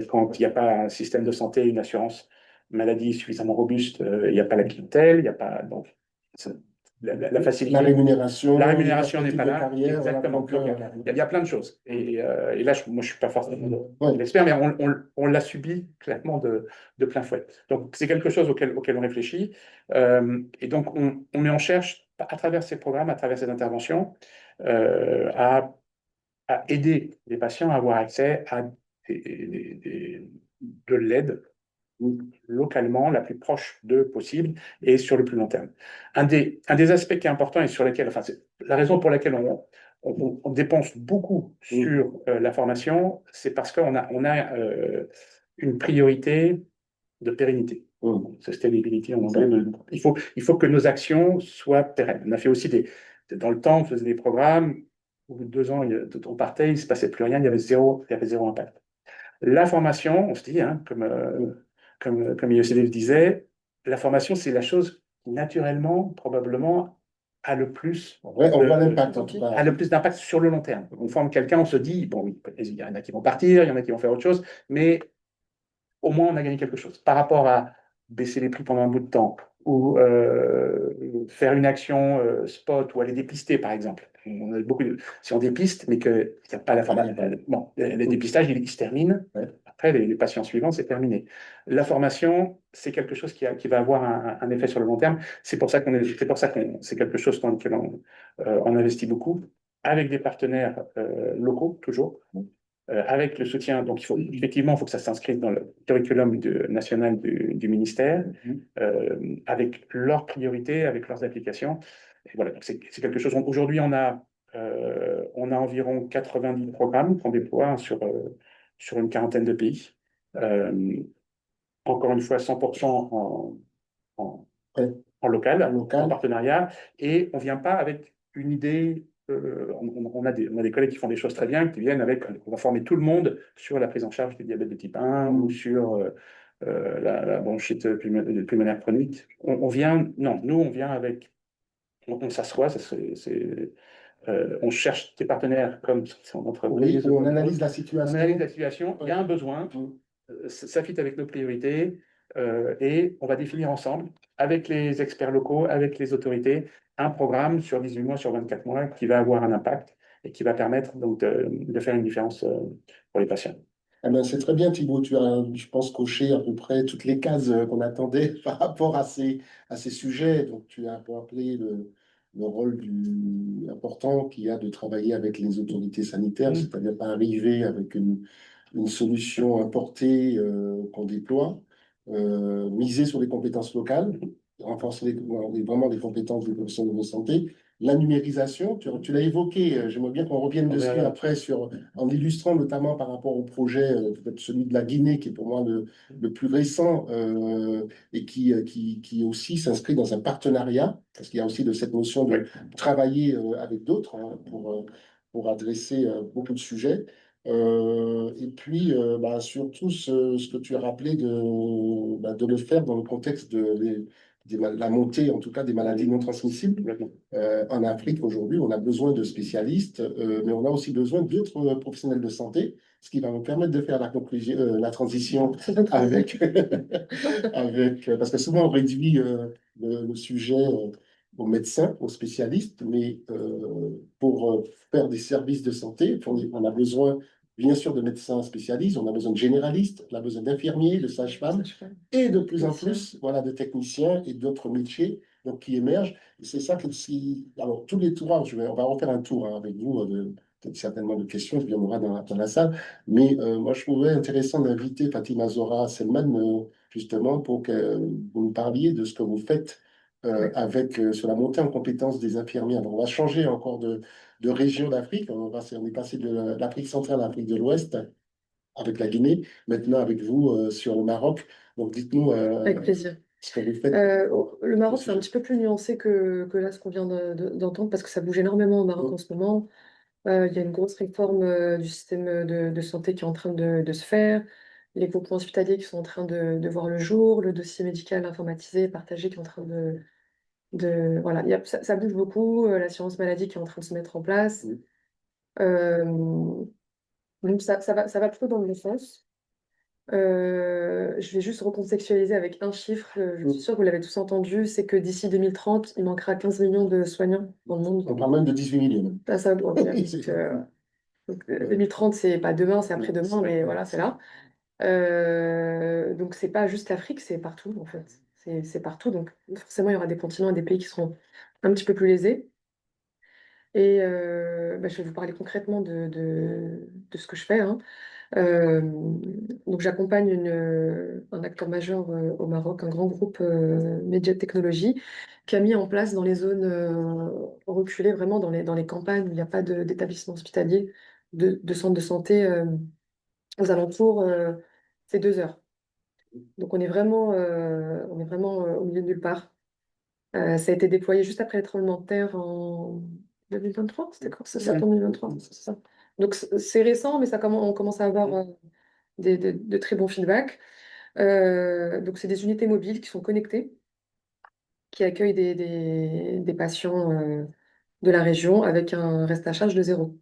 quand il n'y a pas un système de santé, une assurance maladie suffisamment robuste. Il n'y a pas la clientèle, il n'y a pas donc la facilité. La rémunération n'est pas là. carrière, Exactement. Voilà, Il y a plein de choses. Et là, moi, je suis pas forcément l'expert, mais on l'a subi clairement de plein fouet. Donc, c'est quelque chose auquel on réfléchit. Et donc, on cherche, à travers ces programmes, à travers ces interventions, à aider les patients à avoir accès à de l'aide localement, la plus proche d'eux possible et sur le plus long terme. Un des aspects qui est important et sur lequel, enfin, c'est la raison pour laquelle on dépense beaucoup sur la formation, c'est parce qu'on a une priorité de pérennité. Sustainability en anglais. Il faut que nos actions soient pérennes. On a fait aussi dans le temps, on faisait des programmes, au bout de 2 ans, on partait, il ne se passait plus rien, il y avait zéro impact. La formation, on se dit, hein, comme comme IECD le disait, la formation, c'est la chose qui, naturellement, probablement, a le plus En vrai, on voit l'impact en tout cas. a le plus d'impact sur le long terme. On forme quelqu'un, on se dit, bon, oui, il y en a qui vont partir, il y en a qui vont faire autre chose, mais au moins on a gagné quelque chose. Par rapport à baisser les prix pendant un bout de temps, ou faire une action spot, ou aller dépister, par exemple. On a beaucoup si on dépiste, mais qu'il n'y a pas la formation, bon, le dépistage, il se termine. Après, les patients suivants, c'est terminé. La formation, c'est quelque chose qui va avoir un effet sur le long terme. C'est pour ça c'est quelque chose dans lequel on investit beaucoup, avec des partenaires locaux, toujours. Avec le soutien, donc effectivement, il faut que ça s'inscrive dans le curriculum national du ministère, avec leurs priorités, avec leurs applications. Et voilà, c'est quelque chose. Aujourd'hui, on a environ 90 programmes qu'on déploie sur une quarantaine de pays. Encore une fois, 100% en, Ouais. en local, Local. en partenariat, et on ne vient pas avec une idée. On a des collègues qui font des choses très bien, qui viennent avec, on va former tout le monde sur la prise en charge du diabète de type 1 ou sur la bronchite pulmonaire chronique. Non, nous, on vient avec, on s'assoit, on cherche des partenaires comme en entreprise. Oui, on analyse la situation. On analyse la situation, il y a un besoin, ça fit avec nos priorités, et on va définir ensemble, avec les experts locaux, avec les autorités, un programme sur 18 mois, sur 24 mois, qui va avoir un impact et qui va permettre donc de faire une différence pour les patients. Eh ben, c'est très bien, Thibaut. Tu as, je pense, coché à peu près toutes les cases qu'on attendait par rapport à ces sujets. Donc, tu as rappelé le rôle important qu'il y a de travailler avec les autorités sanitaires, c'est-à-dire pas arriver avec une solution importée qu'on déploie, miser sur les compétences locales, renforcer vraiment les compétences des professionnels de santé. La numérisation, tu l'as évoqué, j'aimerais bien qu'on revienne dessus après en illustrant notamment par rapport au projet, peut-être celui de la Guinée, qui est pour moi le plus récent et qui aussi s'inscrit dans un partenariat, parce qu'il y a aussi cette notion de travailler avec d'autres pour adresser beaucoup de sujets. Et puis, surtout, ce que tu as rappelé de le faire dans le contexte de la montée, en tout cas, des maladies non transmissibles. En Afrique, aujourd'hui, on a besoin de spécialistes, mais on a aussi besoin d'autres professionnels de santé, ce qui va nous permettre de faire la transition avec, parce que souvent on réduit le sujet aux médecins, aux spécialistes, mais pour faire des services de santé, on a besoin bien sûr de médecins spécialistes, on a besoin de généralistes, on a besoin d'infirmiers, de sages-femmes, et de plus en plus voilà, de techniciens et d'autres métiers donc, qui émergent. Et c'est ça que si. Alors, tous les tours, on va refaire un tour avec vous, peut-être certainement de questions, il y en aura dans la salle. Mais moi, je trouvais intéressant d'inviter Fatima Zora Selman, justement, pour que vous nous parliez de ce que vous faites sur la montée en compétences des infirmiers. Alors, on va changer encore de région d'Afrique. On est passé de l'Afrique centrale à l'Afrique de l'Ouest avec la Guinée, maintenant avec vous sur le Maroc. Donc, dites-nous Avec plaisir. ce que vous faites. Le Maroc, c'est un petit peu plus nuancé que là, ce qu'on vient d'entendre, parce que ça bouge énormément au Maroc en ce moment. Il y a une grosse réforme du système de santé qui est en train de se faire, les groupements hospitaliers qui sont en train de voir le jour, le dossier médical informatisé, partagé qui est en train voilà, ça bouge beaucoup, l'assurance maladie qui est en train de se mettre en place. Euh, donc ça va plutôt dans le bon sens. Je vais juste recontextualiser avec un chiffre, je suis sûre que vous l'avez tous entendu, c'est que d'ici 2030, il manquera 15 millions de soignants dans le monde. On parle même de 18 millions. Donc, 2030, c'est pas demain, c'est après-demain, mais voilà, c'est là. Donc c'est pas juste l'Afrique, c'est partout en fait. C'est partout, donc forcément il y aura des continents et des pays qui seront un petit peu plus lésés. Et je vais vous parler concrètement de ce que je fais, hein. Donc j'accompagne un acteur majeur au Maroc, un grand groupe média de technologie, qui a mis en place dans les zones reculées, vraiment dans les campagnes où il n'y a pas d'établissement hospitalier, de centres de santé aux alentours, c'est 2 heures. Donc on est vraiment au milieu de nulle part. Ça a été déployé juste après le tremblement de terre en 2023, c'était quand? C'est septembre 2023, c'est ça. Donc c'est récent, mais on commence à avoir de très bons feedbacks. Donc, c'est des unités mobiles qui sont connectées, qui accueillent des patients de la région avec un reste à charge de zéro.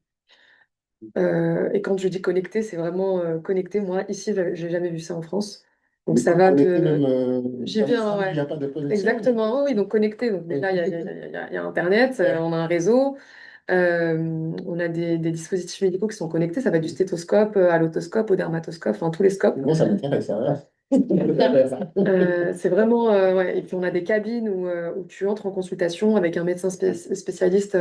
Et quand je dis connecté, c'est vraiment connecté. Moi, ici, j'ai jamais vu ça en France. Donc, Mais ça va connecté même J'y dans les viens, salles où il ouais. n'y a pas de connexion. Exactement, oui, donc connecté. Donc, déjà, il y a Internet, Ouais. on a un réseau, on a des dispositifs médicaux qui sont connectés. Ça va du stéthoscope à l'otoscope, au dermatoscope, enfin, tous les scopes. Moi, ça m'intéresse, hein. C'est vraiment, ouais. Et puis on a des cabines où tu entres en consultation avec un médecin spécialiste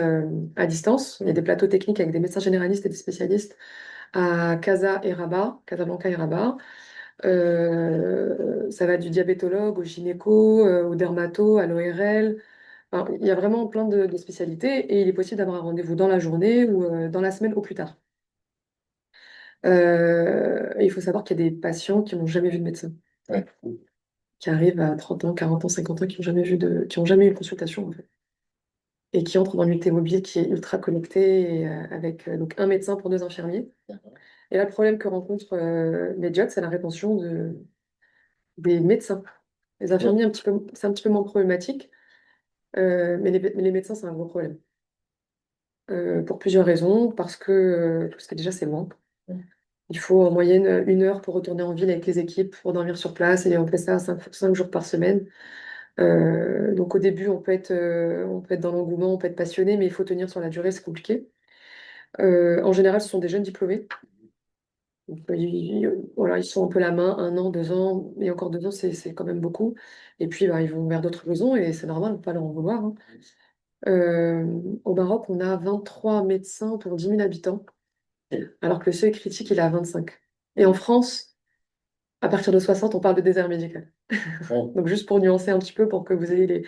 à distance. Il y a des plateaux techniques avec des médecins généralistes et des spécialistes à Casa et Rabat, Casablanca et Rabat. Ça va du diabétologue au gynéco, au dermato, à l'ORL. Enfin, il y a vraiment plein de spécialités et il est possible d'avoir un rendez-vous dans la journée ou dans la semaine au plus tard. Et il faut savoir qu'il y a des patients qui n'ont jamais vu de médecin, Ouais. qui arrivent à 30 ans, 40 ans, 50 ans, qui n'ont jamais eu de consultation, en fait, et qui entrent dans l'unité mobile qui est ultra connectée, et, avec donc un médecin pour deux infirmiers. Et là, le problème que rencontrent les JOT, c'est la rétention des médecins. Les infirmiers, c'est un petit peu moins problématique, mais les médecins, c'est un gros problème. Pour plusieurs raisons, parce que déjà, c'est loin. Il faut en moyenne 1 heure pour retourner en ville avec les équipes, pour dormir sur place, et on fait ça 5 jours par semaine. Donc au début, on peut être dans l'engouement, on peut être passionné, mais il faut tenir sur la durée, c'est compliqué. En général, ce sont des jeunes diplômés. Donc, voilà, ils sont un peu la main, 1 an, 2 ans, et encore 2 ans, c'est quand même beaucoup. Et puis, bah, ils vont vers d'autres raisons, et c'est normal, on ne peut pas leur en vouloir, hein. Au Maroc, on a 23 médecins pour 10 000 habitants, alors que le seuil critique, il est à 25. Et en France, à partir de 60, on parle de désert médical. Ouais. Donc, juste pour nuancer un petit peu, pour que vous ayez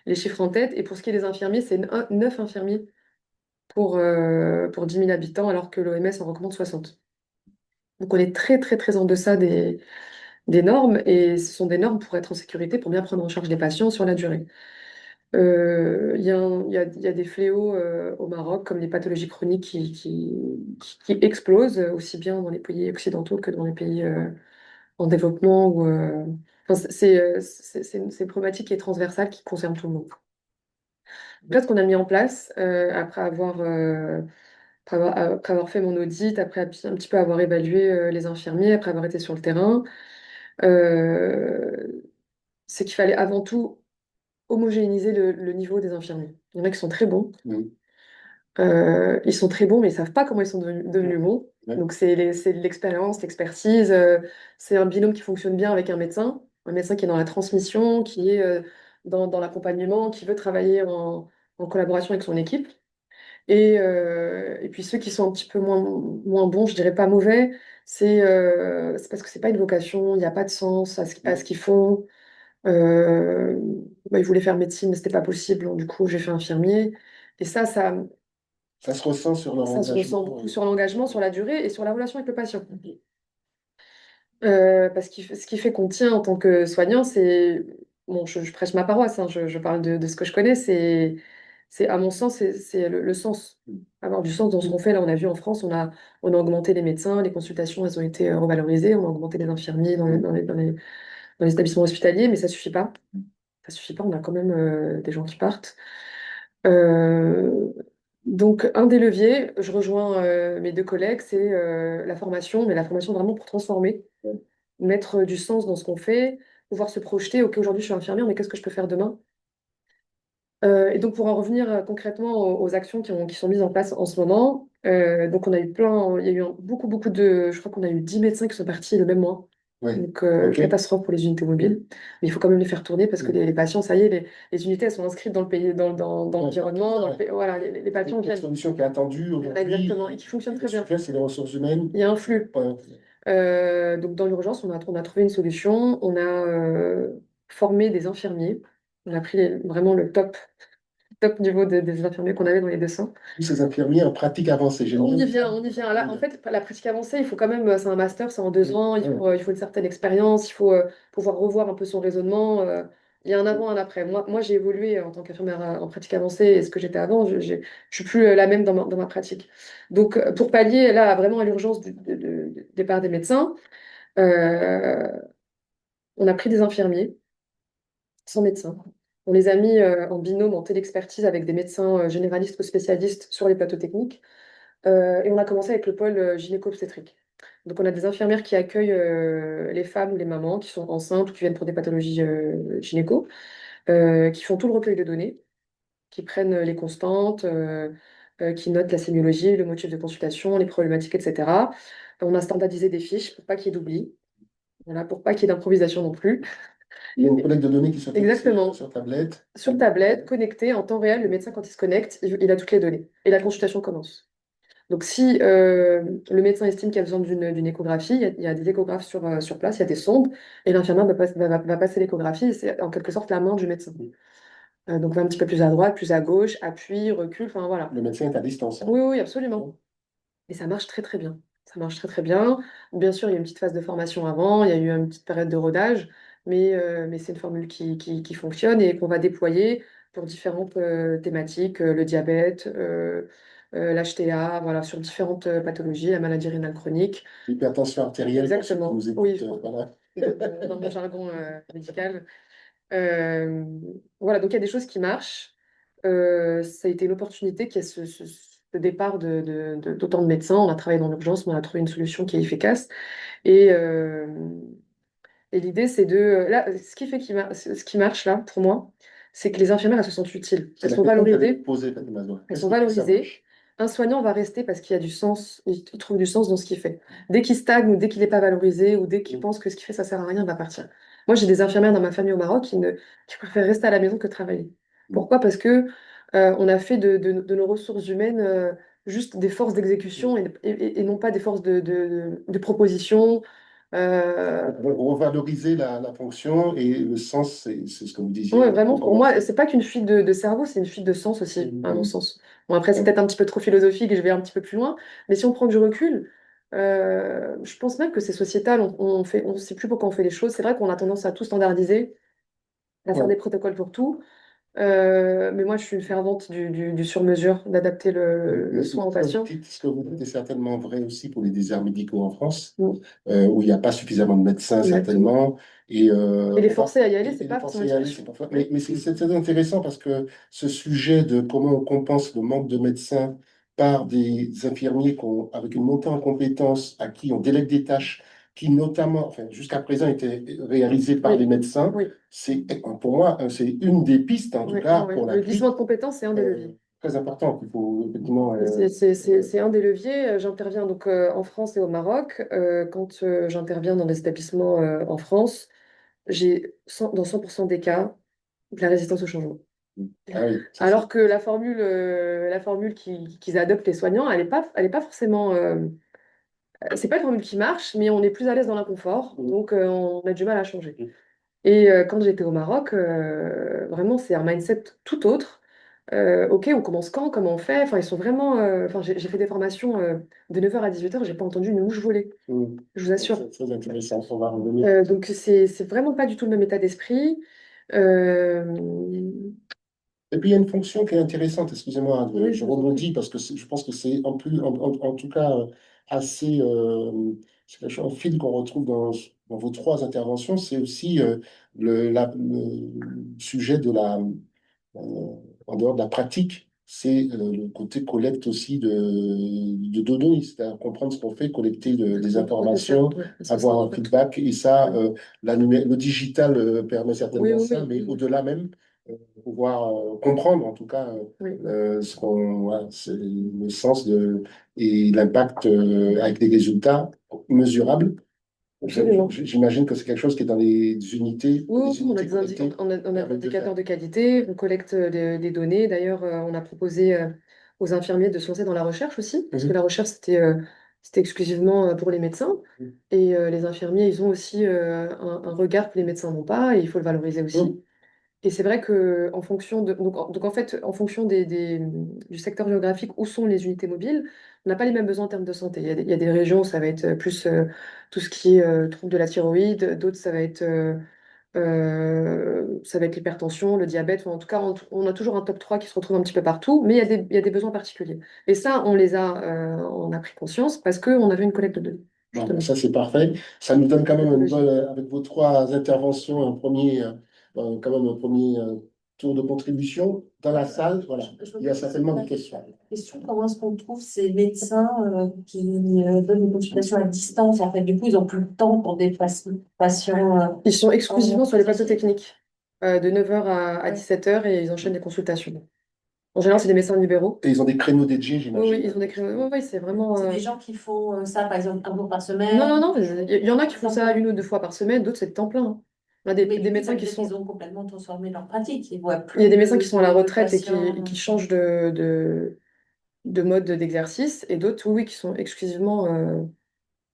les chiffres en tête. Et pour ce qui est des infirmiers, c'est 9 infirmiers pour 10 000 habitants, alors que l'OMS en recommande 60. Donc, on est très, très, très en deçà des normes, et ce sont des normes pour être en sécurité, pour bien prendre en charge les patients sur la durée. Il y a des fléaux au Maroc, comme les pathologies chroniques qui explosent, aussi bien dans les pays occidentaux que dans les pays en développement. Enfin, c'est une problématique qui est transversale, qui concerne tout le monde. Là, ce qu'on a mis en place, après avoir fait mon audit, après un petit peu avoir évalué les infirmiers, après avoir été sur le terrain, euh, c'est qu'il fallait avant tout homogénéiser le niveau des infirmiers. Il y en a qui sont très bons. Mhm. Ils sont très bons, mais ils ne savent pas comment ils sont devenus bons. Ouais. Donc, c'est de l'expérience, l'expertise. C'est un binôme qui fonctionne bien avec un médecin qui est dans la transmission, qui est dans l'accompagnement, qui veut travailler en collaboration avec son équipe. Et puis ceux qui sont un petit peu moins bons, je dirais pas mauvais, c'est parce que c'est pas une vocation, il n'y a pas de sens à ce qu'ils font. Euh, Ils voulaient faire médecine, mais c'était pas possible, donc du coup j'ai fait infirmier. Et Ça se ressent sur leur ça se ressent engagement. beaucoup sur l'engagement, sur la durée et sur la relation avec le patient. Parce que ce qui fait qu'on tient en tant que soignant, c'est... Bon, je prêche ma paroisse, hein, je parle de ce que je connais, à mon sens, c'est le sens. Avoir du sens dans ce qu'on fait. Là, on a vu en France, on a augmenté les médecins, les consultations, elles ont été revalorisées, on a augmenté les infirmiers dans les établissements hospitaliers, mais ça suffit pas. Ça suffit pas, on a quand même des gens qui partent. Euh, donc, un des leviers, je rejoins mes deux collègues, c'est la formation, mais la formation vraiment pour transformer, mettre du sens dans ce qu'on fait, pouvoir se projeter. Ok, aujourd'hui je suis infirmière, mais qu'est-ce que je peux faire demain? Et donc, pour en revenir concrètement aux actions qui sont mises en place en ce moment, donc on a eu il y a eu beaucoup, beaucoup je crois qu'on a eu 10 médecins qui sont partis le même mois. Ouais. Donc, Ok. catastrophe pour les unités mobiles. Mais il faut quand même les faire tourner parce que les patients, ça y est, les unités, elles sont inscrites dans le pays, dans l'environnement, voilà, les patients Une viennent. solution qui est attendue aujourd'hui. Exactement, et qui fonctionne très Ce bien. qu'il fait, c'est les ressources humaines. Il y a un flux. Ouais. Donc, dans l'urgence, on a trouvé une solution. On a formé des infirmiers. On a pris vraiment le top niveau des infirmiers qu'on avait dans les 200. Tous ces infirmiers en pratique avancée, On y génial. vient, on y vient. Là, en fait, la pratique avancée, il faut quand même, c'est un master, c'est en 2 ans, il faut une certaine expérience, il faut pouvoir revoir un peu son raisonnement. Il y a un avant, un après. Moi j'ai évolué en tant qu'infirmière en pratique avancée, et ce que j'étais avant, je suis plus la même dans ma pratique. Donc, pour pallier là vraiment à l'urgence du départ des médecins, euh, On a pris des infirmiers sans médecin. On les a mis en binôme, en télexpertise avec des médecins généralistes ou spécialistes sur les plateaux techniques. Et on a commencé avec le pôle gynéco-obstétrique. Donc on a des infirmières qui accueillent les femmes ou les mamans qui sont enceintes ou qui viennent pour des pathologies gynéco, qui font tout le recueil de données, qui prennent les constantes, qui notent la sémiologie, le motif de consultation, les problématiques, etc. On a standardisé des fiches pour pas qu'il y ait d'oubli, voilà, pour pas qu'il y ait d'improvisation non plus. Il y a une collecte de données qui se fait Exactement. sur tablette. Sur tablette, connecté en temps réel, le médecin, quand il se connecte, il a toutes les données. Et la consultation commence. Donc, si le médecin estime qu'il y a besoin d'une échographie, il y a des échographes sur place, il y a des sondes, et l'infirmière va passer l'échographie, et c'est en quelque sorte la main du médecin. Donc, va un petit peu plus à droite, plus à gauche, appuie, recule, enfin voilà. Le médecin est à distance. Oui, oui, absolument. Et ça marche très, très bien. Ça marche très, très bien. Bien sûr, il y a une petite phase de formation avant, il y a eu une petite période de rodage, mais c'est une formule qui fonctionne et qu'on va déployer pour différentes thématiques, le diabète, l'HTA, voilà, sur différentes pathologies, la maladie rénale chronique. L'hypertension artérielle, pour ceux qui Exactement. nous écoutent, Oui, voilà. dans mon jargon médical. Voilà, donc il y a des choses qui marchent. Ça a été une opportunité qu'il y ait ce départ d'autant de médecins. On a travaillé dans l'urgence, mais on a trouvé une solution qui est efficace. Et, euh, et l'idée, c'est de... Là, ce qui marche, là, pour moi, c'est que les infirmières, elles se sentent utiles. C'est Elles la sont question que j'allais valorisées. te poser, Fatima Zohar. Elles Est-ce sont que ça valorisées. marche? Un soignant va rester parce qu'il y a du sens, il trouve du sens dans ce qu'il fait. Dès qu'il stagne ou dès qu'il n'est pas valorisé ou dès qu'il pense que ce qu'il fait, ça sert à rien, il va partir. Moi, j'ai des infirmières dans ma famille au Maroc qui préfèrent rester à la maison que travailler. Pourquoi? Parce que on a fait de nos ressources humaines juste des forces d'exécution et non pas des forces de proposition. Revaloriser la fonction et le sens, c'est ce que vous disiez. Ouais, vraiment, pour moi, c'est pas qu'une fuite de cerveau, c'est une fuite de sens aussi, à mon sens. Bon, après, c'est peut-être un petit peu trop philosophique et je vais un petit peu plus loin, mais si on prend du recul, je pense même que c'est sociétal, on sait plus pourquoi on fait les choses. C'est vrai qu'on a tendance à tout standardiser, à faire Ouais. des protocoles pour tout, mais moi, je suis une fervente du sur-mesure, d'adapter le soin au patient. Ce que vous dites est certainement vrai aussi pour les déserts médicaux en France, Mm. où il n'y a pas suffisamment de médecins, Exactement. certainement. Et, Et les forcer à y aller, et c'est les pas forcer forcément à y une aller, solution. c'est parfois. Mais c'est très intéressant parce que ce sujet de comment on compense le manque de médecins par des infirmiers avec une montée en compétences à qui on délègue des tâches qui, notamment, enfin, jusqu'à présent, étaient réalisées par Oui. les médecins, Oui. c'est, pour moi, c'est une des pistes, en tout Oui, cas, oui. pour la Le prise glissement de compétences, c'est un des leviers. très important qu'il faut effectivement. C'est un des leviers. J'interviens donc en France et au Maroc. Quand j'interviens dans des établissements en France, dans 100% des cas de la résistance au changement. Ah oui, ça, Alors que la formule qu'ils adoptent les soignants, elle est pas forcément. C'est pas une formule qui marche, mais on est plus à l'aise dans l'inconfort, donc on a du mal à changer. Et quand j'étais au Maroc, vraiment, c'est un mindset tout autre. Ok, on commence quand? Comment on fait? Enfin, ils sont vraiment. Enfin, j'ai fait des formations de 9h à 18h, j'ai pas entendu une mouche voler. Je vous assure. c'est très intéressant, on va revenir. Donc, c'est vraiment pas du tout le même état d'esprit. Euh, Et puis il y a une fonction qui est intéressante, excusez-moi, Oui, je je vous en rebondis parce que je pense que c'est en tout cas assez, c'est un fil qu'on retrouve dans vos trois interventions, c'est aussi le sujet de en dehors de la pratique, c'est le côté collecte aussi de données, c'est-à-dire comprendre ce qu'on fait, collecter des informations, Ouais, avoir un feedback, et ça, le digital permet Oui, certainement oui, ça, oui, mais oui. au-delà même, pouvoir comprendre en tout cas Oui. voilà, c'est le sens et l'impact avec des résultats mesurables. Absolument. J'imagine que c'est quelque chose qui est dans les unités, Oui, les oui, on a unités des collectées on a des permettent de faire. indicateurs de qualité, on collecte des données. D'ailleurs, on a proposé aux infirmiers de se lancer dans la recherche aussi, parce que la recherche, c'était exclusivement pour les médecins. Et les infirmiers, ils ont aussi un regard que les médecins n'ont pas, et il faut le valoriser aussi. Et c'est vrai que en fonction donc en fait, en fonction du secteur géographique où sont les unités mobiles, on n'a pas les mêmes besoins en termes de santé. Il y a des régions où ça va être plus tout ce qui est trouble de la thyroïde, d'autres ça va être l'hypertension, le diabète. Enfin, en tout cas, on a toujours un top 3 qui se retrouve un petit peu partout, mais il y a des besoins particuliers. Et ça, on a pris conscience parce qu'on avait une collecte de données. justement. Ça, c'est parfait. Ça nous donne quand même avec vos trois interventions, quand même un premier tour de contribution. Dans la salle, voilà, il y a certainement des questions. Question, comment est-ce qu'on trouve ces médecins qui donnent des consultations à distance? En fait, du coup, ils n'ont plus le temps pour des patients. Ils sont exclusivement sur les plateaux présentiels. techniques, de 9h à 17h, et ils enchaînent les consultations. En général, c'est des médecins libéraux. Et ils ont des créneaux dédiés, Oui, j'imagine. oui, ils ont des créneaux. Oui, oui, c'est vraiment. C'est des gens qui font ça, par exemple, un jour par semaine. Non, non, non, il y en a qui font ça 1 ou 2 fois par semaine, d'autres c'est de temps plein, hein. On a Mais des du coup, médecins ça qui veut dire sont. qu'ils ont complètement transformé leur pratique. Ils voient Il y a plus des médecins qui sont à la de retraite et patients. qui changent de mode d'exercice, et d'autres, oui, qui sont exclusivement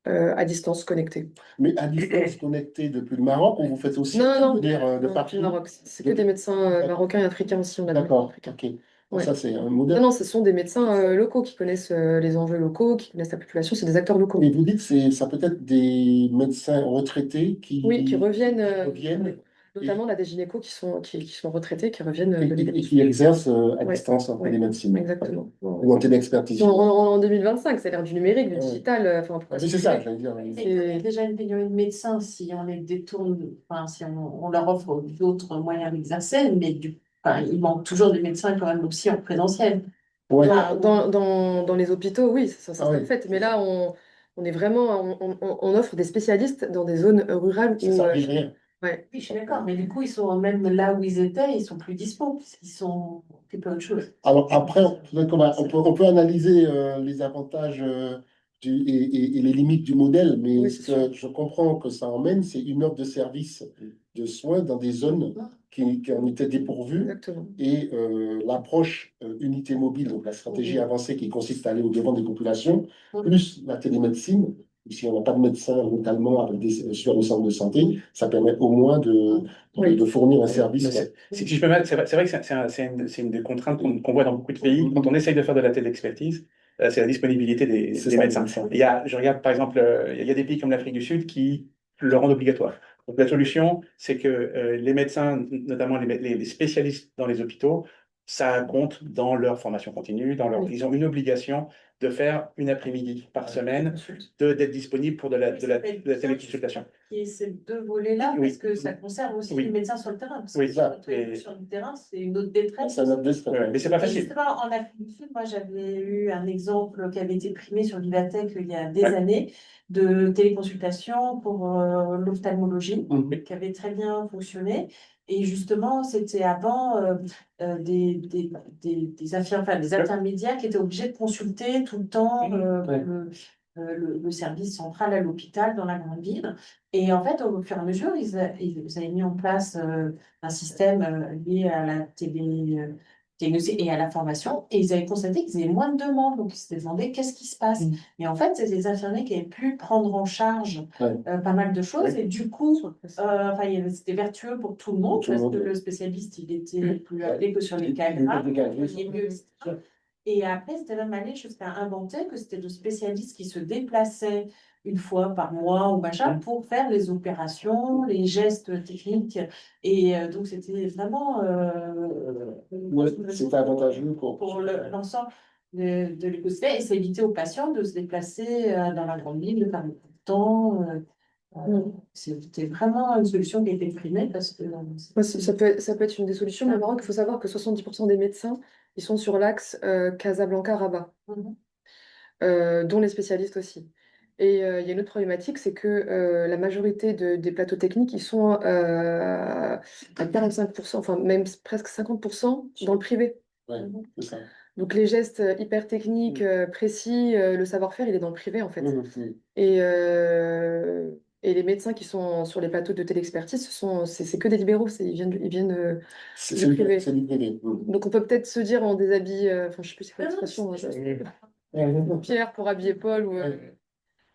à distance connectés. Mais à distance connectée depuis le Maroc, on vous faites aussi Non, non, dire de non, partout. du Maroc. C'est que des médecins marocains et africains aussi, on a des D'accord, africains. ok. Bon, Ouais. ça, c'est un Non, modèle. non, ce sont des médecins locaux qui connaissent les enjeux locaux, qui connaissent la population, c'est des acteurs locaux. Et vous dites que ça peut être des médecins retraités Oui, qui reviennent, reviennent notamment là, des gynécos qui sont retraités, qui reviennent de et l'État. qui exercent à Ouais, distance en ouais, télémédecine. exactement. Ou en téléexpertise. En 2025, c'est l'ère du numérique, du Ouais. digital, enfin, Ah oui, c'est ça, j'allais dire. Il y a déjà une pénurie de médecins si on les détourne, enfin, si on leur offre d'autres moyens d'exercer, mais enfin, il manque toujours des médecins quand même aussi en présentiel. Ouais. Dans les hôpitaux, oui, ça Ah serait oui. fait. Mais là, on est vraiment, on offre des spécialistes dans des zones rurales Ça où. servir rien. Ouais. Oui, je suis d'accord, mais du coup, ils sont même là où ils étaient, ils sont plus dispo, puisqu'ils sont occupés plein de choses. Alors après, on peut analyser les avantages et les limites du modèle, mais Oui, ce c'est sûr. que je comprends que ça emmène, c'est une offre de service de soins dans des zones qui en étaient dépourvues Exactement. et l'approche unité mobile, donc la stratégie avancée qui consiste à aller au-devant des populations, plus la télémédecine. Si on n'a pas de médecin localement sur le centre de santé, ça permet au moins de fournir un service. Mais si je peux mettre, c'est vrai que c'est une des contraintes qu'on voit dans beaucoup de pays. Quand on essaye de faire de la téléexpertise, c'est la disponibilité des médecins. Je regarde par exemple, il y a des pays comme l'Afrique du Sud qui le rendent obligatoire. Donc la solution, c'est que les médecins, notamment les spécialistes dans les hôpitaux, ça compte dans leur formation continue, ils ont une obligation de faire une après-midi par semaine, d'être disponible pour de la téléconsultation. Et ces deux volets-là, Oui. parce que ça concerne aussi Oui. les médecins sur le terrain. Parce Oui, que ça. sur le terrain, c'est une autre détresse. C'est un autre détresse. Ouais, mais c'est pas Et facile. justement, en Afrique du Sud, moi, j'avais eu un exemple qui avait été primé sur Vivatech il y a des années de téléconsultation pour l'ophtalmologie, qui avait très bien fonctionné. Et justement, c'était avant des intermédiaires qui étaient obligés de consulter tout le temps le service central à l'hôpital dans la grande ville. Et en fait, au fur et à mesure, ils avaient mis en place un système lié à la diagnostic et à la formation, et ils avaient constaté qu'ils avaient moins de demandes, donc ils s'étaient demandé qu'est-ce qui se passe. Mais en fait, c'est des infirmiers qui avaient pu prendre en charge pas mal de choses, et du coup, c'était vertueux pour tout le monde, parce que le spécialiste, il était plus appelé que sur les cas graves, etc. Et après, c'était même allé jusqu'à inventer que c'était le spécialiste qui se déplaçait une fois par mois ou machin pour faire les opérations, les gestes techniques. Et donc, c'était vraiment c'est avantageux pour l'ensemble de l'écosystème. Et ça évitait aux patients de se déplacer dans la grande ville, de faire beaucoup de temps. C'était vraiment une solution qui a été primée parce que Ça peut être une des solutions, mais au Maroc, il faut savoir que 70% des médecins, ils sont sur l'axe Casablanca-Rabat, dont les spécialistes aussi. Et il y a une autre problématique, c'est que la majorité des plateaux techniques, ils sont à 45%, enfin même presque 50% dans le privé. Ouais, c'est ça. Donc les gestes hyper techniques, précis, le savoir-faire, il est dans le privé en fait. Et, et les médecins qui sont sur les plateaux de téléexpertise, c'est que des libéraux, ils viennent du privé. C'est du privé. Donc on peut peut-être se dire en déshabille, enfin je sais plus c'est quoi l'expression, Pierre pour habiller Paul,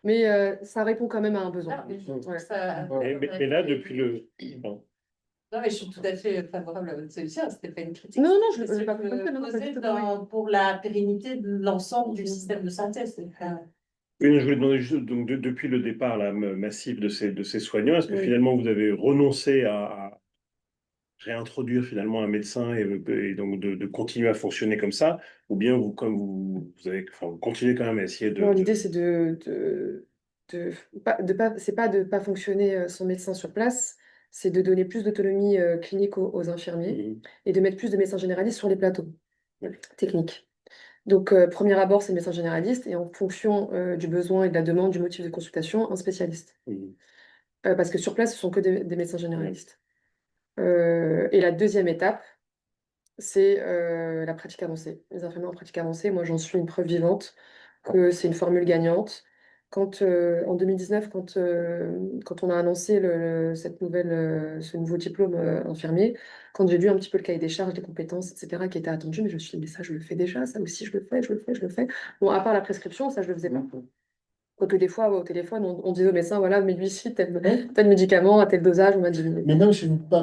mais ça répond quand même à un besoin. Mais là, depuis le. Bon. Non, mais je suis tout à fait favorable à votre solution. C'était pas une critique. Non, je ne C'est l'ai pas compris. pour la pérennité de l'ensemble du système de santé. Je voulais demander juste, donc, depuis le départ là, massif de ces soignants, est-ce que finalement vous avez renoncé à réintroduire finalement un médecin et donc de continuer à fonctionner comme ça, ou bien vous, comme vous avez, enfin, vous continuez quand même à essayer de. L'idée c'est de c'est pas de pas fonctionner son médecin sur place, c'est de donner plus d'autonomie clinique aux infirmiers et de mettre plus de médecins généralistes sur les plateaux techniques. Donc, premier abord, c'est le médecin généraliste et en fonction du besoin et de la demande, du motif de consultation, un spécialiste. Parce que sur place, ce sont que des médecins généralistes. Et la deuxième étape, c'est la pratique avancée. Les infirmiers en pratique avancée, moi j'en suis une preuve vivante que c'est une formule gagnante. En 2019, quand on a annoncé ce nouveau diplôme infirmier, quand j'ai lu un petit peu le cahier des charges, les compétences, etc., qui étaient attendues, mais je me suis dit, mais ça je le fais déjà, ça aussi je le fais, je le fais, je le fais. Bon, à part la prescription, ça je le faisais pas. Quoique des fois, au téléphone, on disait au médecin, voilà, mais lui ici, tel médicament, à tel dosage, on m'a dit. Mais même,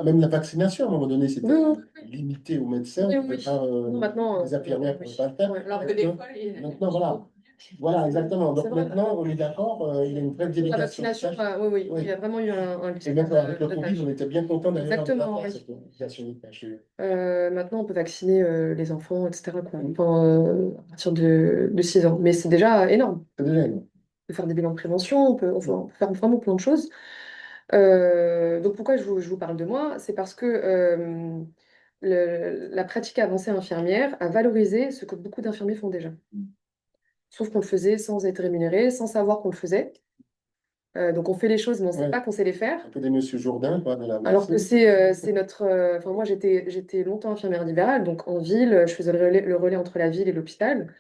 même la vaccination, à un moment donné, c'était Non, limité aux médecins, oui, on pouvait oui. pas, Non, maintenant, les infirmières ne oui. pouvaient pas le faire. Ouais. Alors que des fois, Maintenant, voilà. Voilà, exactement. C'est Donc vrai. maintenant, on est d'accord, il y a une vraie La délégation. vaccination, oui, oui, Oui. il y a vraiment eu un Et même avec le de Covid, on était bien content d'ailleurs Exactement, d'avoir oui. cette délégation de tâches. Maintenant, on peut vacciner les enfants, etc., quoi, enfin, à partir de 6 ans. Mais c'est déjà énorme. C'est déjà énorme. On peut faire des bilans de prévention, on peut faire vraiment plein de choses. Donc pourquoi je vous parle de moi? C'est parce que la pratique avancée infirmière a valorisé ce que beaucoup d'infirmiers font déjà. Sauf qu'on le faisait sans être rémunéré, sans savoir qu'on le faisait. Donc on fait les choses, mais on ne sait Ouais. pas qu'on sait les faire. Un peu des Monsieur Jourdain, quoi, de la Alors que médecine. c'est notre. Enfin, moi, j'étais longtemps infirmière libérale, donc en ville, je faisais le relais entre la ville et l'hôpital.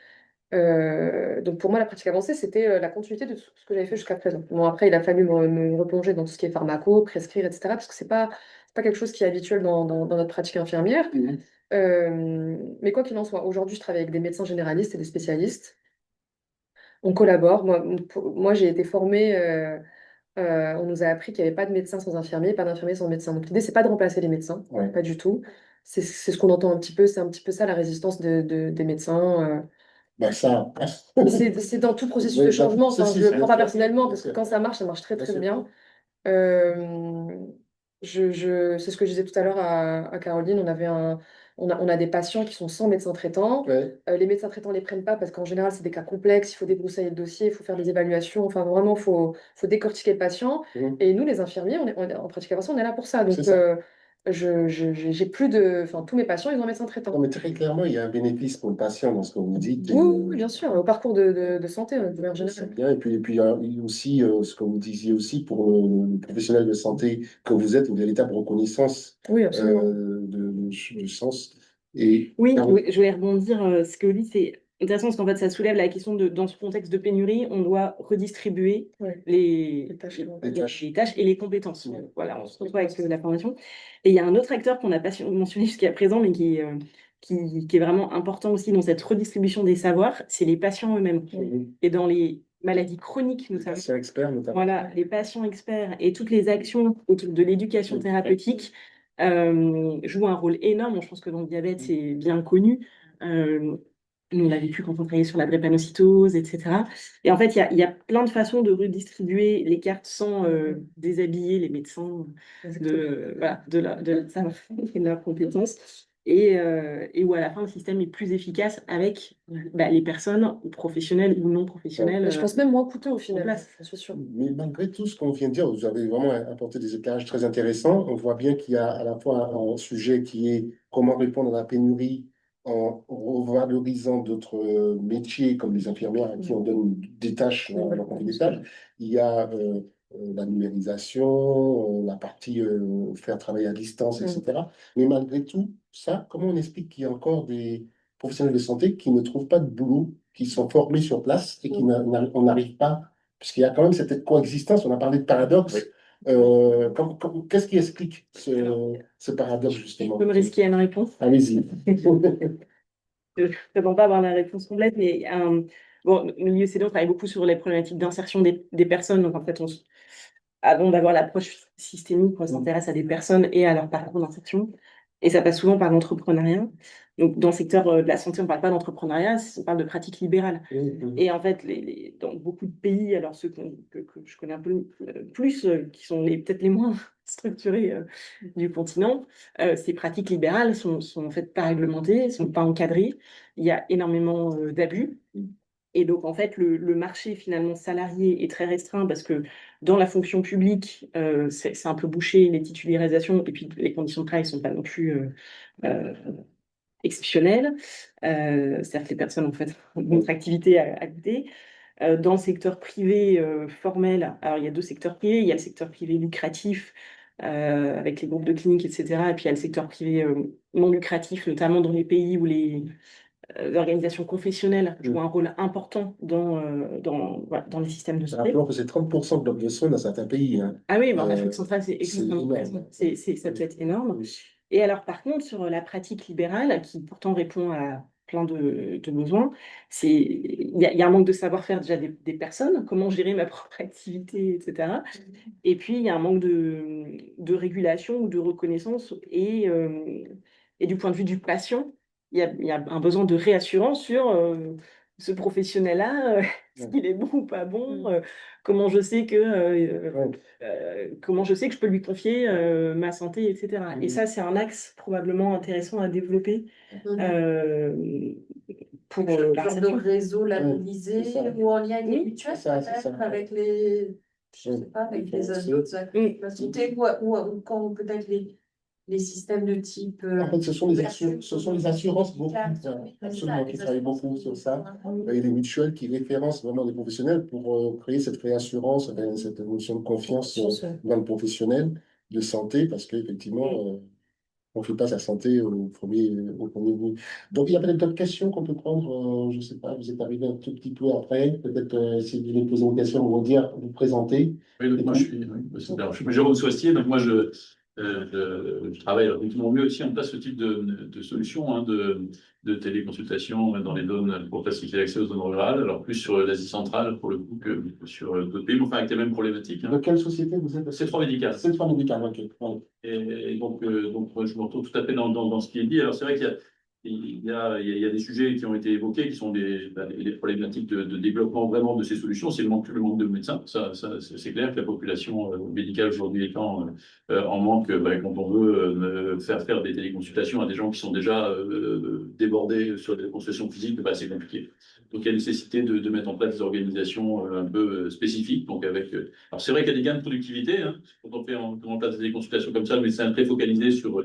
Donc pour moi, la pratique avancée, c'était la continuité de tout ce que j'avais fait jusqu'à présent. Bon, après, il a fallu me replonger dans tout ce qui est pharmaco, prescrire, etc., parce que c'est pas quelque chose qui est habituel dans notre pratique infirmière. Mais quoi qu'il en soit, aujourd'hui, je travaille avec des médecins généralistes et des spécialistes. On collabore. Moi j'ai été formée. On nous a appris qu'il n'y avait pas de médecin sans infirmier, pas d'infirmier sans médecin. Donc l'idée, c'est pas de remplacer les médecins, Ouais. pas du tout. C'est ce qu'on entend un petit peu, c'est un petit peu ça la résistance des médecins. Ben ça. Mais c'est dans tout processus Oui, de changement. ça, Enfin, si, je le bien prends pas sûr. personnellement Bien parce que sûr. quand ça marche très Bien très sûr. bien. C'est ce que je disais tout à l'heure à Caroline. On a des patients qui sont sans médecin traitant. Ouais. Les médecins traitants ne les prennent pas parce qu'en général, c'est des cas complexes. Il faut débroussailler le dossier, il faut faire des évaluations. Enfin, vraiment, faut décortiquer le patient. Mhm. Et nous, les infirmiers, en pratique avancée, on est là pour ça. Donc, C'est ça. j'ai plus de. Enfin, tous mes patients, ils ont un médecin traitant. Non, mais très clairement, il y a un bénéfice pour le patient dans ce que vous dites. Oui, oui, bien sûr. Au parcours de santé, de manière C'est générale. bien. Et puis il y a aussi, ce que vous disiez aussi, pour le professionnel de santé que vous êtes, une véritable reconnaissance Oui, absolument. de sens. Et Oui, ah oui, je voulais rebondir. Ce que vous dites, c'est intéressant parce qu'en fait, ça soulève la question de, dans ce contexte de pénurie, on doit redistribuer Ouais. les Les tâches. les tâches et les compétences. Voilà, on se retrouve avec la formation. Et il y a un autre acteur qu'on n'a pas mentionné jusqu'à présent, mais qui est vraiment important aussi dans cette redistribution des savoirs, c'est les patients eux-mêmes. Et dans les maladies chroniques, les notamment. patients experts, notamment. Voilà, les patients experts et toutes les actions autour de l'éducation thérapeutique jouent un rôle énorme. Je pense que dans le diabète, c'est bien connu. Nous, on l'a vécu quand on travaillait sur la drépanocytose, etc. Et en fait, il y a plein de façons de redistribuer les cartes sans déshabiller les médecins voilà, de leur savoir-faire et de leurs compétences. Et où à la fin, le système est plus efficace avec les personnes professionnelles ou non professionnelles. Mais je pense même moins coûteux au final, place. je suis sûre. Mais malgré tout ce qu'on vient de dire, vous avez vraiment apporté des éclairages très intéressants. On voit bien qu'il y a à la fois un sujet qui est comment répondre à la pénurie en revalorisant d'autres métiers comme les infirmières à qui on donne des tâches, alors qu'on fait des tâches. Il y a la numérisation, la partie faire travailler à distance, etc. Mais malgré tout ça, comment on explique qu'il y a encore des professionnels de santé qui ne trouvent pas de boulot, qui sont formés sur place et on n'arrive pas, puisqu'il y a quand même cette coexistence, on a parlé de paradoxe. Qu'est-ce qui explique ce paradoxe, Je justement? peux me risquer à une réponse. Allez-y. Je ne prétends pas avoir la réponse complète, mais bon, l'IECD, on travaille beaucoup sur les problématiques d'insertion des personnes. Donc, en fait, avant d'avoir l'approche systémique, on s'intéresse à des personnes et à leur parcours d'insertion. Et ça passe souvent par l'entrepreneuriat. Donc, dans le secteur de la santé, on ne parle pas d'entrepreneuriat, on parle de pratique libérale. Et en fait, dans beaucoup de pays, alors ceux que je connais un peu plus, qui sont peut-être les moins structurés du continent, ces pratiques libérales sont en fait pas réglementées, ne sont pas encadrées. Il y a énormément d'abus. Et donc, en fait, le marché finalement salarié est très restreint parce que dans la fonction publique, c'est un peu bouché, les titularisations, et puis les conditions de travail ne sont pas non plus exceptionnelles. C'est-à-dire que les personnes, en fait, ont une autre activité à côté. Dans le secteur privé formel, alors il y a deux secteurs privés, il y a le secteur privé lucratif avec les groupes de cliniques, etc. Et puis il y a le secteur privé non lucratif, notamment dans les pays où les organisations confessionnelles jouent un rôle important voilà, dans les systèmes de santé. Rappelons que c'est 30% de l'offre de soins dans certains pays. Hein. Ah oui, bon, l'Afrique centrale, c'est c'est extrêmement énorme. présent. Ça peut être énorme. Oui. Et alors, par contre, sur la pratique libérale, qui pourtant répond à plein de besoins, il y a un manque de savoir-faire déjà des personnes, comment gérer ma propre activité, etc. Et puis, il y a un manque de régulation ou de reconnaissance. Et du point de vue du patient, il y a un besoin de réassurance sur ce professionnel-là, est-ce qu'il est bon ou pas bon, comment je sais comment je sais que je peux lui confier ma santé, etc. Et ça, c'est un axe probablement intéressant à développer pour la Genre de recherche. réseau labellisé ou en lien avec les mutuelles, c'est peut-être, ça. avec les, je sais pas, avec les autres acteurs de la santé ou quand peut-être les systèmes de type. En fait, ce sont les assurances beaucoup, absolument, qui travaillent beaucoup sur ça. Et les mutuelles qui référencent vraiment des professionnels pour créer cette réassurance, cette notion de confiance dans le professionnel de santé, parce qu'effectivement, on ne fait pas sa santé au premier lieu. Donc, il y a peut-être d'autres questions qu'on peut prendre. Je ne sais pas, vous êtes arrivé un tout petit peu après. Peut-être si vous voulez poser une question, vous présenter. Oui, donc moi, je suis Jérôme Soistier, donc moi, je travaille effectivement mieux aussi en place ce type de solution hein, de téléconsultation dans les zones pour faciliter l'accès aux zones rurales, alors plus sur l'Asie centrale pour le coup que sur d'autres pays, mais enfin avec les mêmes problématiques. Hein. De quelle société vous êtes? C'est 3 médical. C'est 3 médical, ok. Ouais. Et donc, moi, je me retrouve tout à fait dans ce qui est dit. Alors, c'est vrai qu'il y a des sujets qui ont été évoqués, qui sont des problématiques de développement vraiment de ces solutions. C'est le manque de médecins. Ça, c'est clair que la population médicale aujourd'hui étant en manque, quand on veut faire des téléconsultations à des gens qui sont déjà débordés sur des consultations physiques, c'est compliqué. Donc, il y a nécessité de mettre en place des organisations un peu spécifiques. Donc, alors, c'est vrai qu'il y a des gains de productivité. Hein, quand on fait en place des consultations comme ça, le médecin est très focalisé sur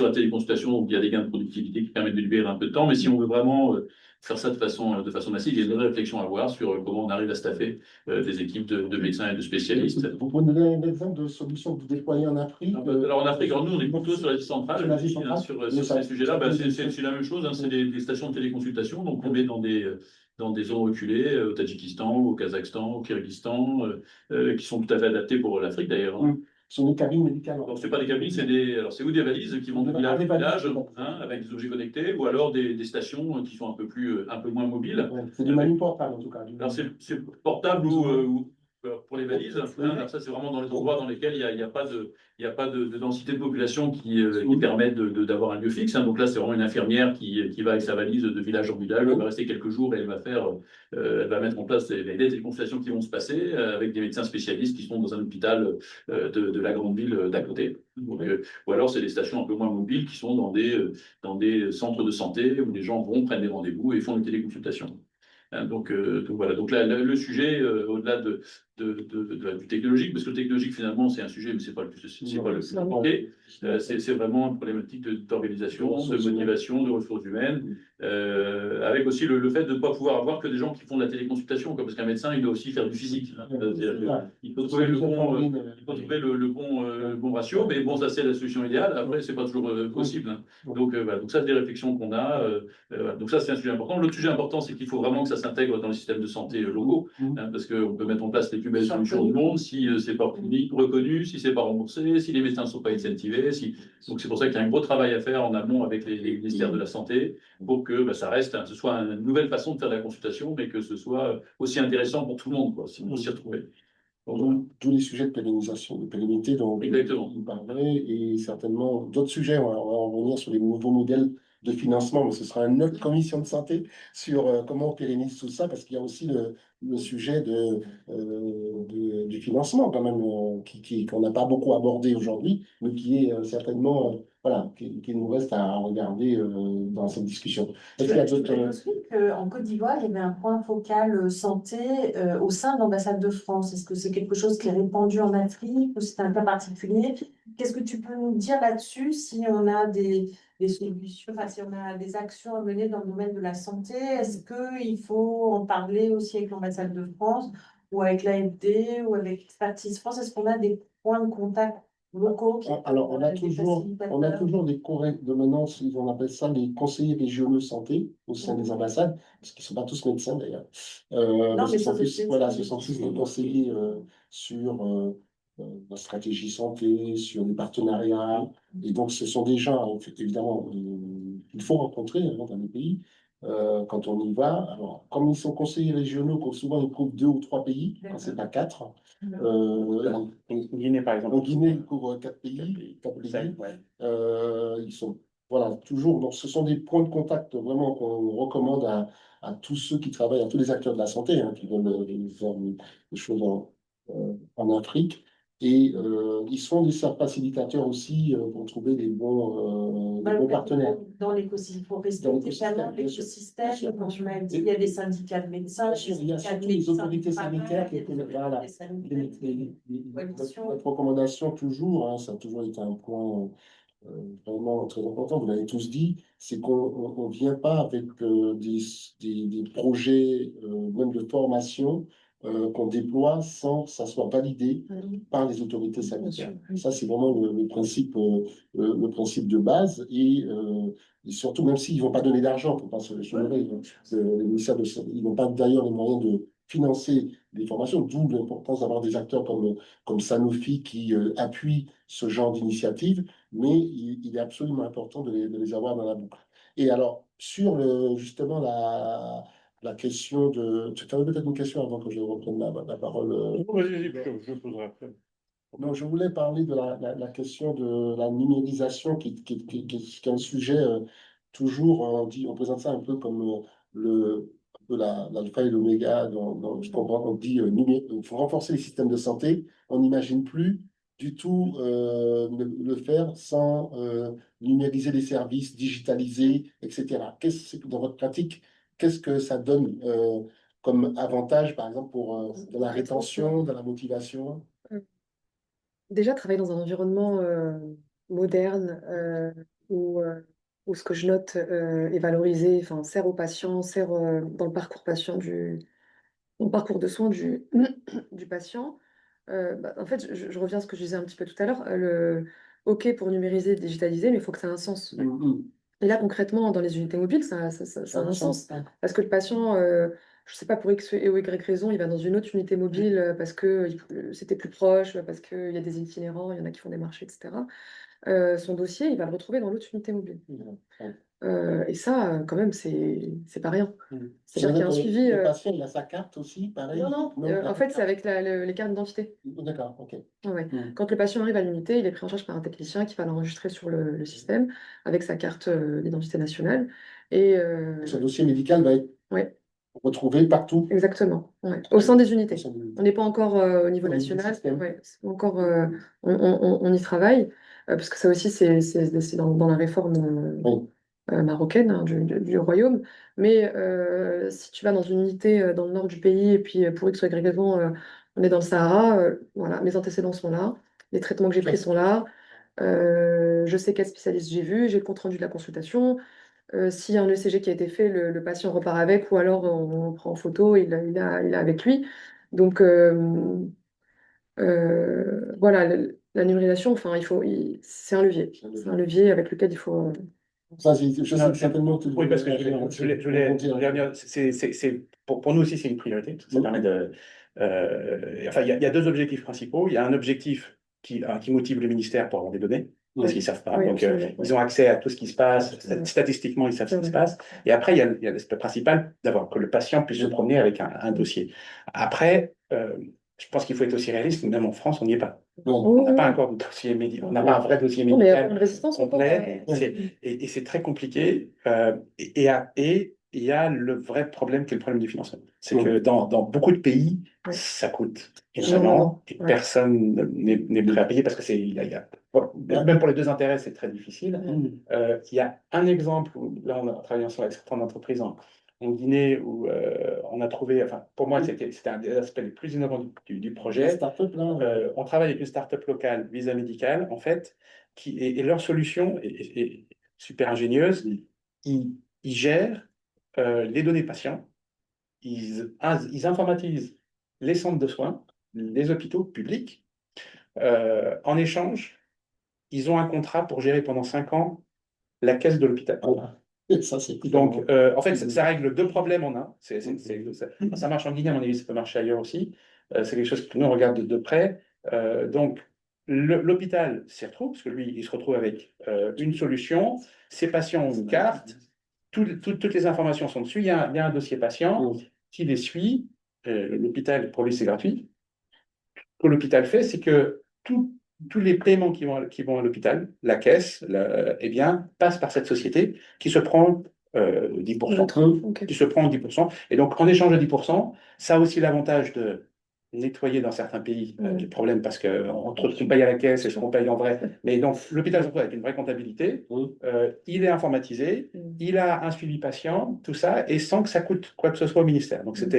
la téléconsultation. Donc, il y a des gains de productivité qui permettent de libérer un peu de temps. Mais si on veut vraiment faire ça de façon massive, il y a une vraie réflexion à avoir sur comment on arrive à staffer des équipes de médecins et de spécialistes. Vous pouvez donner un exemple de solution que vous déployez en Afrique? Alors en Afrique, nous on est plutôt sur l'Asie centrale, sur ces sujets-là. C'est la même chose, hein, c'est des stations de téléconsultation. Donc on met dans des zones reculées, au Tadjikistan, au Kazakhstan, au Kyrgyzstan, qui sont tout à fait adaptées pour l'Afrique d'ailleurs. Hein. Ce sont des cabines médicales. Donc, c'est pas des cabines, c'est ou des valises qui vont de village en village, hein, avec des objets connectés, ou alors des stations qui sont un peu moins mobiles. C'est du manu portable en tout cas. Alors, c'est portable ou pour les valises. Hein, alors ça, c'est vraiment dans les endroits dans lesquels il n'y a pas de densité de population qui permettent d'avoir un lieu fixe. Hein. Donc là, c'est vraiment une infirmière qui va avec sa valise de village en village, elle va rester quelques jours et elle va mettre en place des consultations qui vont se passer avec des médecins spécialistes qui sont dans un hôpital de la grande ville d'à côté. Donc, ou alors, c'est des stations un peu moins mobiles qui sont dans des centres de santé où les gens prennent des rendez-vous et font des téléconsultations. Donc voilà, donc là, le sujet, au-delà du technologique, parce que le technologique, finalement, c'est un sujet, mais c'est pas le plus compliqué. C'est vraiment une problématique d'organisation, de motivation, de ressources humaines, avec aussi le fait de ne pas pouvoir avoir que des gens qui font de la téléconsultation, parce qu'un médecin, il doit aussi faire du physique. Hein. Il faut trouver le bon ratio, mais bon, ça, c'est la solution idéale. Après, c'est pas toujours possible. Hein. Donc ça, c'est des réflexions qu'on a. Donc ça, c'est un sujet important. L'autre sujet important, c'est qu'il faut vraiment que ça s'intègre dans les systèmes de santé locaux, hein, parce qu'on peut mettre en place les plus belles solutions du monde si c'est pas public, reconnu, si c'est pas remboursé, si les médecins ne sont pas incentivés. Donc c'est pour ça qu'il y a un gros travail à faire en amont avec les ministères de la Santé pour que ça reste, ce soit une nouvelle façon de faire de la consultation, mais que ce soit aussi intéressant pour tout le monde, quoi, si on s'y retrouver. Donc, tous les sujets de pérennisation, de pérennité dont vous parlerez, et certainement d'autres sujets. On va revenir sur les nouveaux modèles de financement, mais ce sera une autre commission de santé sur comment on pérennise tout ça, parce qu'il y a aussi le sujet du financement, quand même, qu'on n'a pas beaucoup abordé aujourd'hui, mais qui est certainement, voilà, qui nous reste à regarder dans cette discussion. Est-ce qu'il y a d'autres. En Côte d'Ivoire, il y avait un point focal santé au sein de l'ambassade de France. Est-ce que c'est quelque chose qui est répandu en Afrique ou c'est un cas particulier? Qu'est-ce que tu peux nous dire là-dessus si on a des solutions, enfin, si on a des actions à mener dans le domaine de la santé? Est-ce qu'il faut en parler aussi avec l'ambassade de France ou avec l'AFD ou avec Expertise France? Est-ce qu'on a des points de contact locaux Alors, on a toujours des de maintenance, on appelle ça les conseillers régionaux de santé au sein des ambassades, parce qu'ils ne sont pas tous médecins d'ailleurs. Non, mais ce sont plus des conseillers sur la stratégie santé, sur les partenariats. Et donc, ce sont des gens, évidemment, qu'il faut rencontrer dans les pays quand on y va. Alors, comme ils sont conseillers régionaux, souvent ils couvrent 2 ou 3 pays, quand ce n'est pas 4. En Guinée, par exemple. En Guinée, ils couvrent 4 pays. Ouais. Ils sont, voilà, toujours. Donc, ce sont des points de contact vraiment qu'on recommande à tous ceux qui travaillent, à tous les acteurs de la santé qui veulent faire des choses en Afrique. Et ils sont des facilitateurs aussi pour trouver des bons partenaires. Dans l'écosystème, il faut respecter vraiment l'écosystème. Comme je m'as dit, il y a des syndicats de médecins. Il y a surtout les autorités sanitaires qui voilà, notre recommandation toujours, ça a toujours été un point vraiment très important, vous l'avez tous dit, c'est qu'on ne vient pas avec des projets, même de formation, qu'on déploie sans que ça soit validé par les autorités sanitaires. Ça, c'est vraiment le principe de base. Et surtout, même s'ils ne vont pas donner d'argent, il ne faut pas se leurrer. Ils n'ont pas d'ailleurs les moyens de financer des formations, d'où l'importance d'avoir des acteurs comme Sanofi qui appuient ce genre d'initiative, mais il est absolument important de les avoir dans la boucle. Et alors, sur justement la question de. Tu avais peut-être une question avant que je reprenne la parole. Vas-y, je poserai après. Non, je voulais parler de la question de la numérisation, qui est un sujet toujours, on présente ça un peu comme l'alpha et l'oméga dans ce qu'on dit, il faut renforcer les systèmes de santé. On n'imagine plus du tout le faire sans numériser les services, digitaliser, etc. Dans votre pratique, qu'est-ce que ça donne comme avantage, par exemple, pour de la rétention, de la motivation? Déjà, travailler dans un environnement moderne où ce que je note est valorisé, enfin, sert aux patients, sert dans le parcours patient dans le parcours de soins du patient. En fait, je reviens à ce que je disais un petit peu tout à l'heure. OK pour numériser, digitaliser, mais il faut que ça ait un sens. Et là, concrètement, dans les unités mobiles, ça a un sens. Parce que le patient, je ne sais pas, pour X ou Y raison, il va dans une autre unité mobile parce que c'était plus proche, parce qu'il y a des itinérants, il y en a qui font des marchés, etc. Son dossier, il va le retrouver dans l'autre unité mobile. Et ça, quand même, c'est pas rien. C'est-à-dire qu'il y a un suivi. Le patient, il a sa carte aussi, pareil? Non. En fait, c'est avec les cartes d'identité. D'accord, ok. Ouais. Quand le patient arrive à l'unité, il est pris en charge par un technicien qui va l'enregistrer sur le système avec sa carte d'identité nationale. Et ce dossier médical va être retrouvé partout. Exactement, au sein des unités. On n'est pas encore au niveau national, encore, on y travaille, parce que ça aussi, c'est dans la réforme marocaine du royaume. Mais si tu vas dans une unité dans le nord du pays, et puis pour X ou Y raison, on est dans le Sahara, voilà, mes antécédents sont là, les traitements que j'ai pris sont là, je sais quel spécialiste j'ai vu, j'ai le compte-rendu de la consultation. S'il y a un ECG qui a été fait, le patient repart avec, ou alors on prend en photo, il a avec lui. Donc voilà, la numérisation, enfin, c'est un levier. C'est un levier avec lequel il faut. Ça, je sais certainement que oui, parce que je voulais dire, pour nous aussi, c'est une priorité. Ça permet de. Enfin, il y a 2 objectifs principaux. Il y a un objectif qui motive le ministère pour avoir des données, parce qu'ils ne savent pas. Donc, ils ont accès à tout ce qui se passe. Statistiquement, ils savent ce qui se passe. Et après, il y a l'aspect principal d'avoir que le patient puisse se promener avec un dossier. Après, je pense qu'il faut être aussi réaliste. Même en France, on n'y est pas. On n'a pas encore de dossier médical. On n'a pas un vrai dossier médical une résistance complet. Et c'est très compliqué. Et il y a le vrai problème qui est le problème du financement. C'est que dans beaucoup de pays, Ouais. ça coûte Énormément. énormément et Ouais. personne n'est prêt à payer parce que même pour les deux intérêts, c'est très difficile. Il y a un exemple où là, on a travaillé ensemble avec certaines entreprises en Guinée où on a trouvé, enfin, pour moi, c'était un des aspects les plus innovants du projet. On travaille avec une start-up locale, Visa Médical, en fait, et leur solution est super ingénieuse. Ils gèrent les données patients, ils informatisent les centres de soins, les hôpitaux publics. En échange, ils ont un contrat pour gérer pendant 5 ans la caisse de l'hôpital. Ça, c'est Donc, en fait, ça règle deux problèmes en un. Ça marche en Guinée, à mon avis, ça peut marcher ailleurs aussi. C'est quelque chose que nous, on regarde de près. Donc, l'hôpital s'y retrouve, parce que lui, il se retrouve avec une solution. Ses patients ont une carte. Toutes les informations sont dessus. Il y a un dossier patient qui les suit. L'hôpital, pour lui, c'est gratuit. Ce que l'hôpital fait, c'est que tous les paiements qui vont à l'hôpital, la caisse, eh bien, passent par cette société qui se prend 10%. Ok. Qui se prend 10%. Et donc, en échange de 10%, ça a aussi l'avantage de nettoyer dans certains pays les problèmes parce qu'entre ce qu'on paye à la caisse et ce qu'on paye en vrai. Mais donc, l'hôpital se retrouve avec une vraie comptabilité. Il est informatisé, il a un suivi patient, tout ça, et sans que ça coûte quoi que ce soit au ministère. Donc, c'est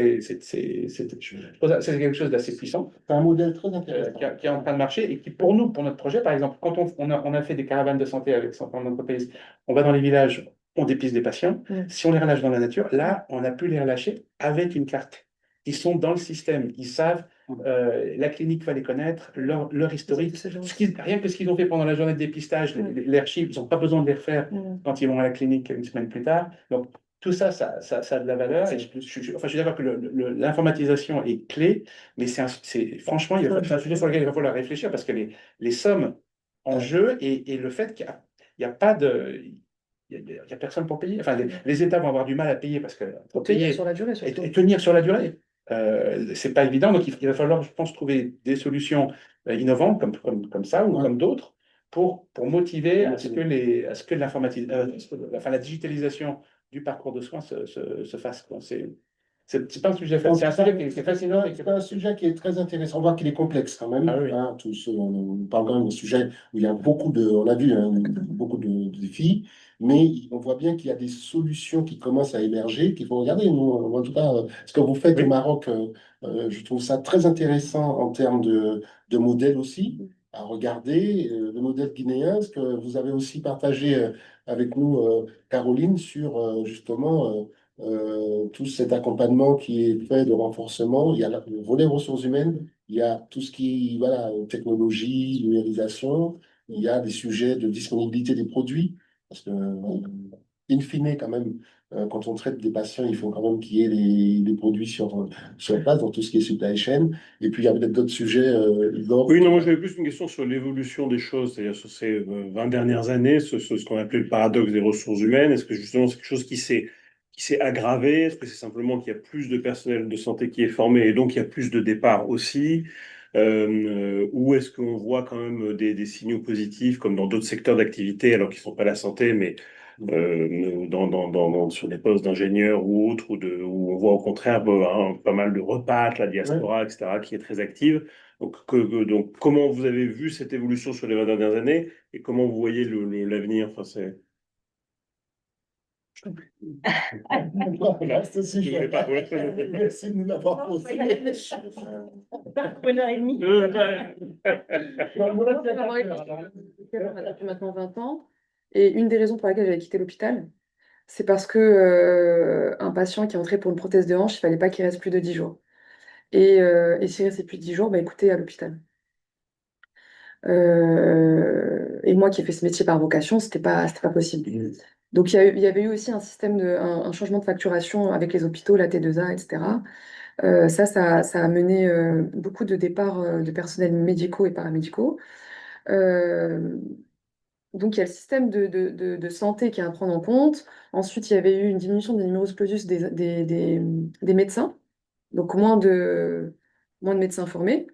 quelque chose d'assez puissant. C'est un modèle très intéressant. Qui est en train de marcher et qui, pour nous, pour notre projet, par exemple, quand on a fait des caravanes de santé avec certaines entreprises, on va dans les villages, on dépiste des patients. Si on les relâche dans la nature, là, on a pu les relâcher avec une carte. Ils sont dans le système, ils savent, la clinique va les connaître, leur historique. Rien que ce qu'ils ont fait pendant la journée de dépistage, les archives, ils n'ont pas besoin de les refaire quand ils vont à la clinique une semaine plus tard. Donc, tout ça, ça a de la valeur. Et je suis d'accord que l'informatisation est clé, mais franchement, c'est un sujet sur lequel il va falloir réfléchir parce que les sommes en jeu et le fait qu'il n'y a pas de. Il n'y a personne pour payer. Enfin, les États vont avoir du mal à payer parce que pour payer sur la durée, et tenir sur la durée. C'est pas évident, donc il va falloir, je pense, trouver des solutions innovantes comme ça ou comme d'autres pour motiver à ce que la digitalisation du parcours de soins se fasse. C'est pas un sujet facile. C'est un sujet qui est fascinant. C'est un sujet qui est très intéressant. On voit qu'il est complexe quand même. Ah oui. On parle quand même d'un sujet où il y a on a vu beaucoup de défis, mais on voit bien qu'il y a des solutions qui commencent à émerger, qu'il faut regarder. Nous, en tout cas, ce que vous faites au Maroc, je trouve ça très intéressant en termes de modèle aussi à regarder. Le modèle guinéen, ce que vous avez aussi partagé avec nous, Caroline, sur justement tout cet accompagnement qui est fait de renforcement. Il y a le volet ressources humaines, il y a tout ce qui, voilà, technologie, numérisation, il y a des sujets de disponibilité des produits, parce que, in fine, quand même, quand on traite des patients, il faut quand même qu'il y ait les produits sur place, dans tout ce qui est supply chain. Et puis, il y a peut-être d'autres sujets. Oui, non, moi j'avais plus une question sur l'évolution des choses, c'est-à-dire sur ces 20 dernières années, ce qu'on appelait le paradoxe des ressources humaines. Est-ce que justement c'est quelque chose qui s'est aggravé? Est-ce que c'est simplement qu'il y a plus de personnel de santé qui est formé et donc il y a plus de départs aussi? Ou est-ce qu'on voit quand même des signaux positifs comme dans d'autres secteurs d'activité, alors qu'ils ne sont pas la santé, mais sur des postes d'ingénieurs ou autres, où on voit au contraire pas mal de repas, la diaspora, etc., qui est très active. Donc, comment vous avez vu cette évolution sur les 20 dernières années et comment vous voyez l'avenir? Enfin, Voilà, c'est ce sujet. Merci de nous l'avoir posé. 1h30. Depuis maintenant 20 ans. Et une des raisons pour laquelle j'avais quitté l'hôpital, c'est parce que un patient qui est entré pour une prothèse de hanche, il fallait pas qu'il reste plus de 10 jours. Et s'il restait plus de 10 jours, bah, écoutez, à l'hôpital. Et moi qui ai fait ce métier par vocation, c'était pas possible. Donc il y avait eu aussi un système un changement de facturation avec les hôpitaux, la T2A, etc. Ça a mené beaucoup de départs de personnels médicaux et paramédicaux. Donc il y a le système de santé qui est à prendre en compte. Ensuite, il y avait eu une diminution des numerus clausus des médecins, donc moins de médecins formés.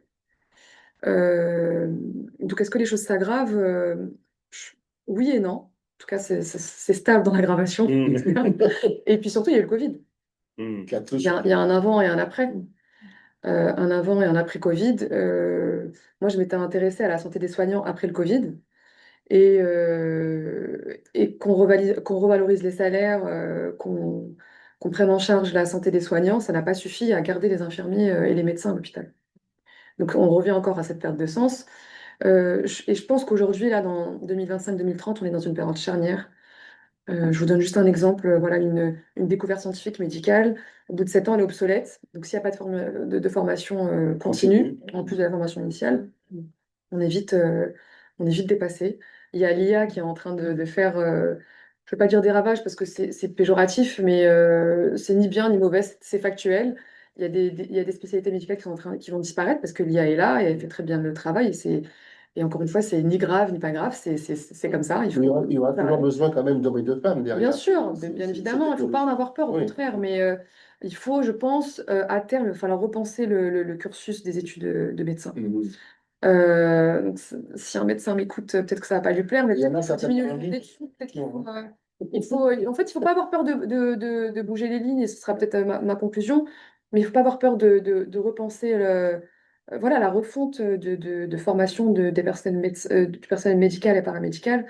Donc, est-ce que les choses s'aggravent? Oui et non. tout cas, c'est stable dans l'aggravation. Et puis surtout, il y a eu le Covid. Il y a un avant et un après. Un avant et un après Covid. Moi, je m'étais intéressée à la santé des soignants après le Covid et qu'on revalorise les salaires, qu'on prenne en charge la santé des soignants, ça n'a pas suffi à garder les infirmiers et les médecins à l'hôpital. Donc on revient encore à cette perte de sens. Et je pense qu'aujourd'hui, là, dans 2025-2030, on est dans une période charnière. Je vous donne juste un exemple, voilà, une découverte scientifique médicale. Au bout de 7 ans, elle est obsolète. Donc s'il n'y a pas de formation continue, en plus de la formation initiale, on est vite dépassé. Il y a l'IA qui est en train de faire, je ne veux pas dire des ravages parce que c'est péjoratif, mais c'est ni bien ni mauvais, c'est factuel. Il y a des spécialités médicales qui vont disparaître parce que l'IA est là et elle fait très bien le travail. Et encore une fois, c'est ni grave ni pas grave, c'est comme ça. Il y aura toujours besoin quand même d'hommes et de femmes derrière. Bien sûr, bien évidemment, il ne faut pas en avoir peur, au contraire, mais il faut, je pense, à terme, il va falloir repenser le cursus des études de médecin. Donc, si un médecin m'écoute, peut-être que ça ne va pas lui plaire, mais peut-être diminuer les études, en fait, il ne faut pas avoir peur de bouger les lignes, et ce sera peut-être ma conclusion, mais il ne faut pas avoir peur de repenser voilà, la refonte de formation du personnel médical et paramédical.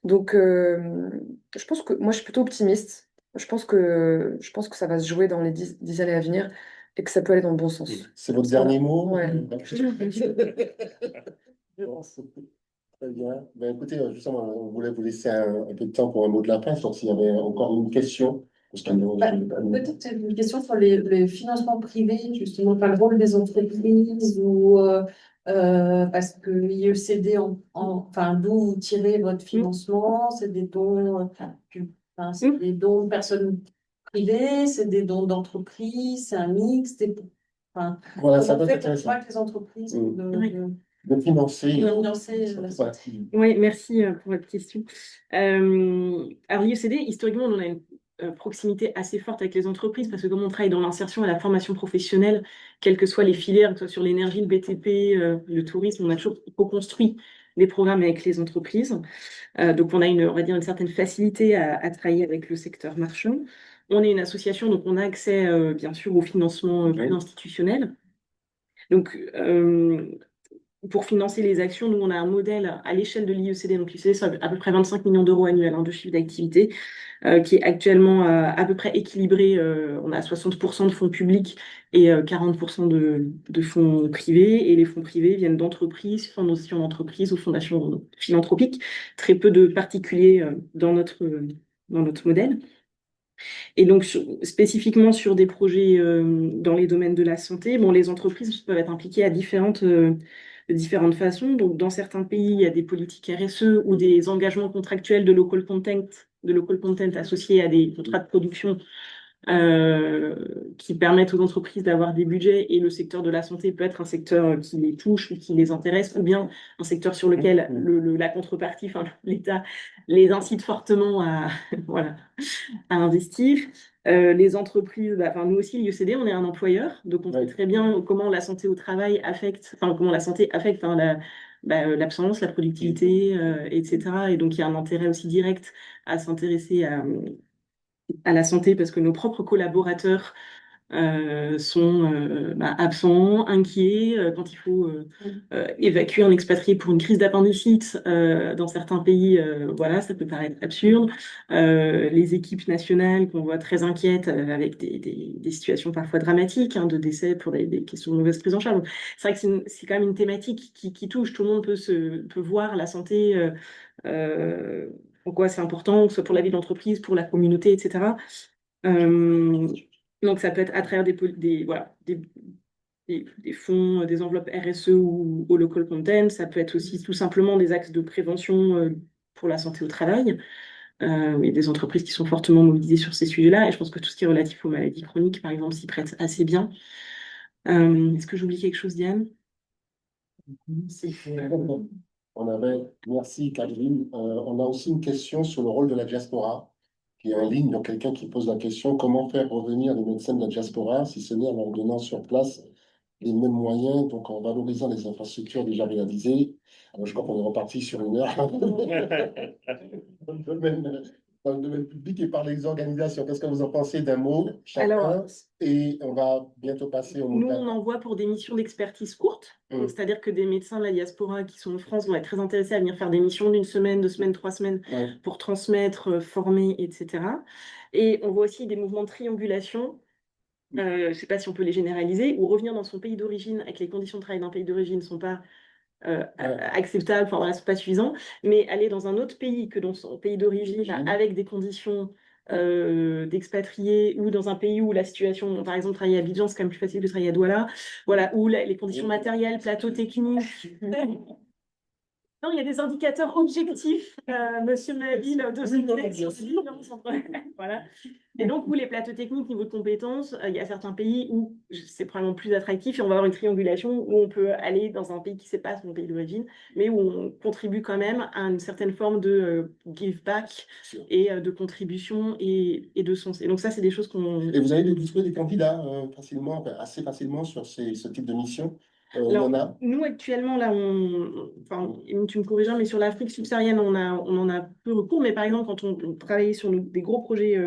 Donc, je pense que moi, je suis plutôt optimiste. Je pense que ça va se jouer dans les 10 années à venir et que ça peut aller dans le bon sens. C'est votre dernier mot? Ouais. Je pense. Très bien. Ben, écoutez, justement, on voulait vous laisser un peu de temps pour un mot de la fin, donc s'il y avait encore une question. Peut-être une question sur les financements privés, justement, enfin, le rôle des entreprises ou parce que l'IECD, enfin, d'où vous tirez votre financement, c'est des dons, c'est des dons de personnes privées, c'est des dons d'entreprises, c'est un mix, enfin, voilà, ça comment peut on être fait pour intéressant. convaincre les entreprises De financer. la santé. Oui, merci pour votre question. Alors, l'IECD, historiquement, on en a une proximité assez forte avec les entreprises parce que comme on travaille dans l'insertion et la formation professionnelle, quelles que soient les filières, que ce soit sur l'énergie, le BTP, le tourisme, on a toujours co-construit des programmes avec les entreprises. Donc, on a on va dire une certaine facilité à travailler avec le secteur marchand. On est une association, donc on a accès, bien sûr, au financement plus institutionnel. Donc, pour financer les actions, nous, on a un modèle à l'échelle de l'IECD. Donc, l'IECD, c'est à peu près 25 millions d'euros annuels de chiffre d'activité, qui est actuellement à peu près équilibré. On a 60% de fonds publics et 40% de fonds privés. Et les fonds privés viennent d'entreprises, fondations d'entreprises ou fondations philanthropiques. Très peu de particuliers dans notre modèle. Et donc, spécifiquement sur des projets dans les domaines de la santé, bon, les entreprises peuvent être impliquées à de différentes façons. Donc, dans certains pays, il y a des politiques RSE ou des engagements contractuels de local content associés à des contrats de production qui permettent aux entreprises d'avoir des budgets, et le secteur de la santé peut être un secteur qui les touche ou qui les intéresse, ou bien un secteur sur lequel la contrepartie, enfin, l'État les incite fortement à, voilà, à investir. Les entreprises, enfin, nous aussi, l'IECD, on est un employeur, donc on sait très bien comment la santé au travail affecte, enfin, comment la santé affecte l'absence, la productivité, etc. Et donc, il y a un intérêt aussi direct à s'intéresser à la santé parce que nos propres collaborateurs sont absents, inquiets, quand il faut évacuer un expatrié pour une crise d'appendicite dans certains pays, voilà, ça peut paraître absurde. Les équipes nationales qu'on voit très inquiètes avec des situations parfois dramatiques de décès pour des questions de mauvaise prise en charge. C'est vrai que c'est quand même une thématique qui touche. Tout le monde peut voir la santé, pourquoi c'est important, que ce soit pour la vie de l'entreprise, pour la communauté, etc. Donc, ça peut être à travers des fonds, des enveloppes RSE ou au local content. Ça peut être aussi tout simplement des axes de prévention pour la santé au travail. Il y a des entreprises qui sont fortement mobilisées sur ces sujets-là. Et je pense que tout ce qui est relatif aux maladies chroniques, par exemple, s'y prête assez bien. Est-ce que j'oublie quelque chose, Diane? Merci, Caroline. On a aussi une question sur le rôle de la diaspora qui est en ligne. Donc, quelqu'un qui pose la question, comment faire revenir les médecins de la diaspora, si ce n'est en leur donnant sur place les mêmes moyens, donc en valorisant les infrastructures déjà réalisées. Alors, je crois qu'on est reparti sur une heure dans le domaine public et par les organisations. Qu'est-ce que vous en pensez d'un mot chacun? Alors, Et on va bientôt passer au mot nous, de la on fin. envoie pour des missions d'expertise courtes. Mm. C'est-à-dire que des médecins de la diaspora qui sont en France vont être très intéressés à venir faire des missions d'une semaine, 2 semaines, 3 semaines Ouais. pour transmettre, former, etc. Et on voit aussi des mouvements de triangulation. Je ne sais pas si on peut les généraliser, ou revenir dans son pays d'origine avec les conditions de travail d'un pays d'origine ne sont pas acceptables, enfin voilà, sont pas suffisants, mais aller dans un autre pays que dans son pays d'origine avec des conditions d'expatriés ou dans un pays où la situation, par exemple, travailler à Abidjan, c'est quand même plus facile de travailler à Douala, voilà, où les conditions matérielles, plateaux techniques. Non, il y a des indicateurs objectifs, monsieur Nabil, voilà. Et donc, où les plateaux techniques, niveau de compétences, il y a certains pays où c'est probablement plus attractif et on va avoir une triangulation où on peut aller dans un pays qui n'est pas son pays d'origine, mais où on contribue quand même à une certaine forme de give back et de contribution et de sens. Et donc, ça, c'est des choses qu'on. Et vous avez trouvé des candidats facilement, enfin, assez facilement sur ce type de mission? Il y Alors, en a? nous, actuellement, là, enfin, tu me corrigeras, mais sur l'Afrique subsaharienne, on en a peu recours. Mais par exemple, quand on travaillait sur des gros projets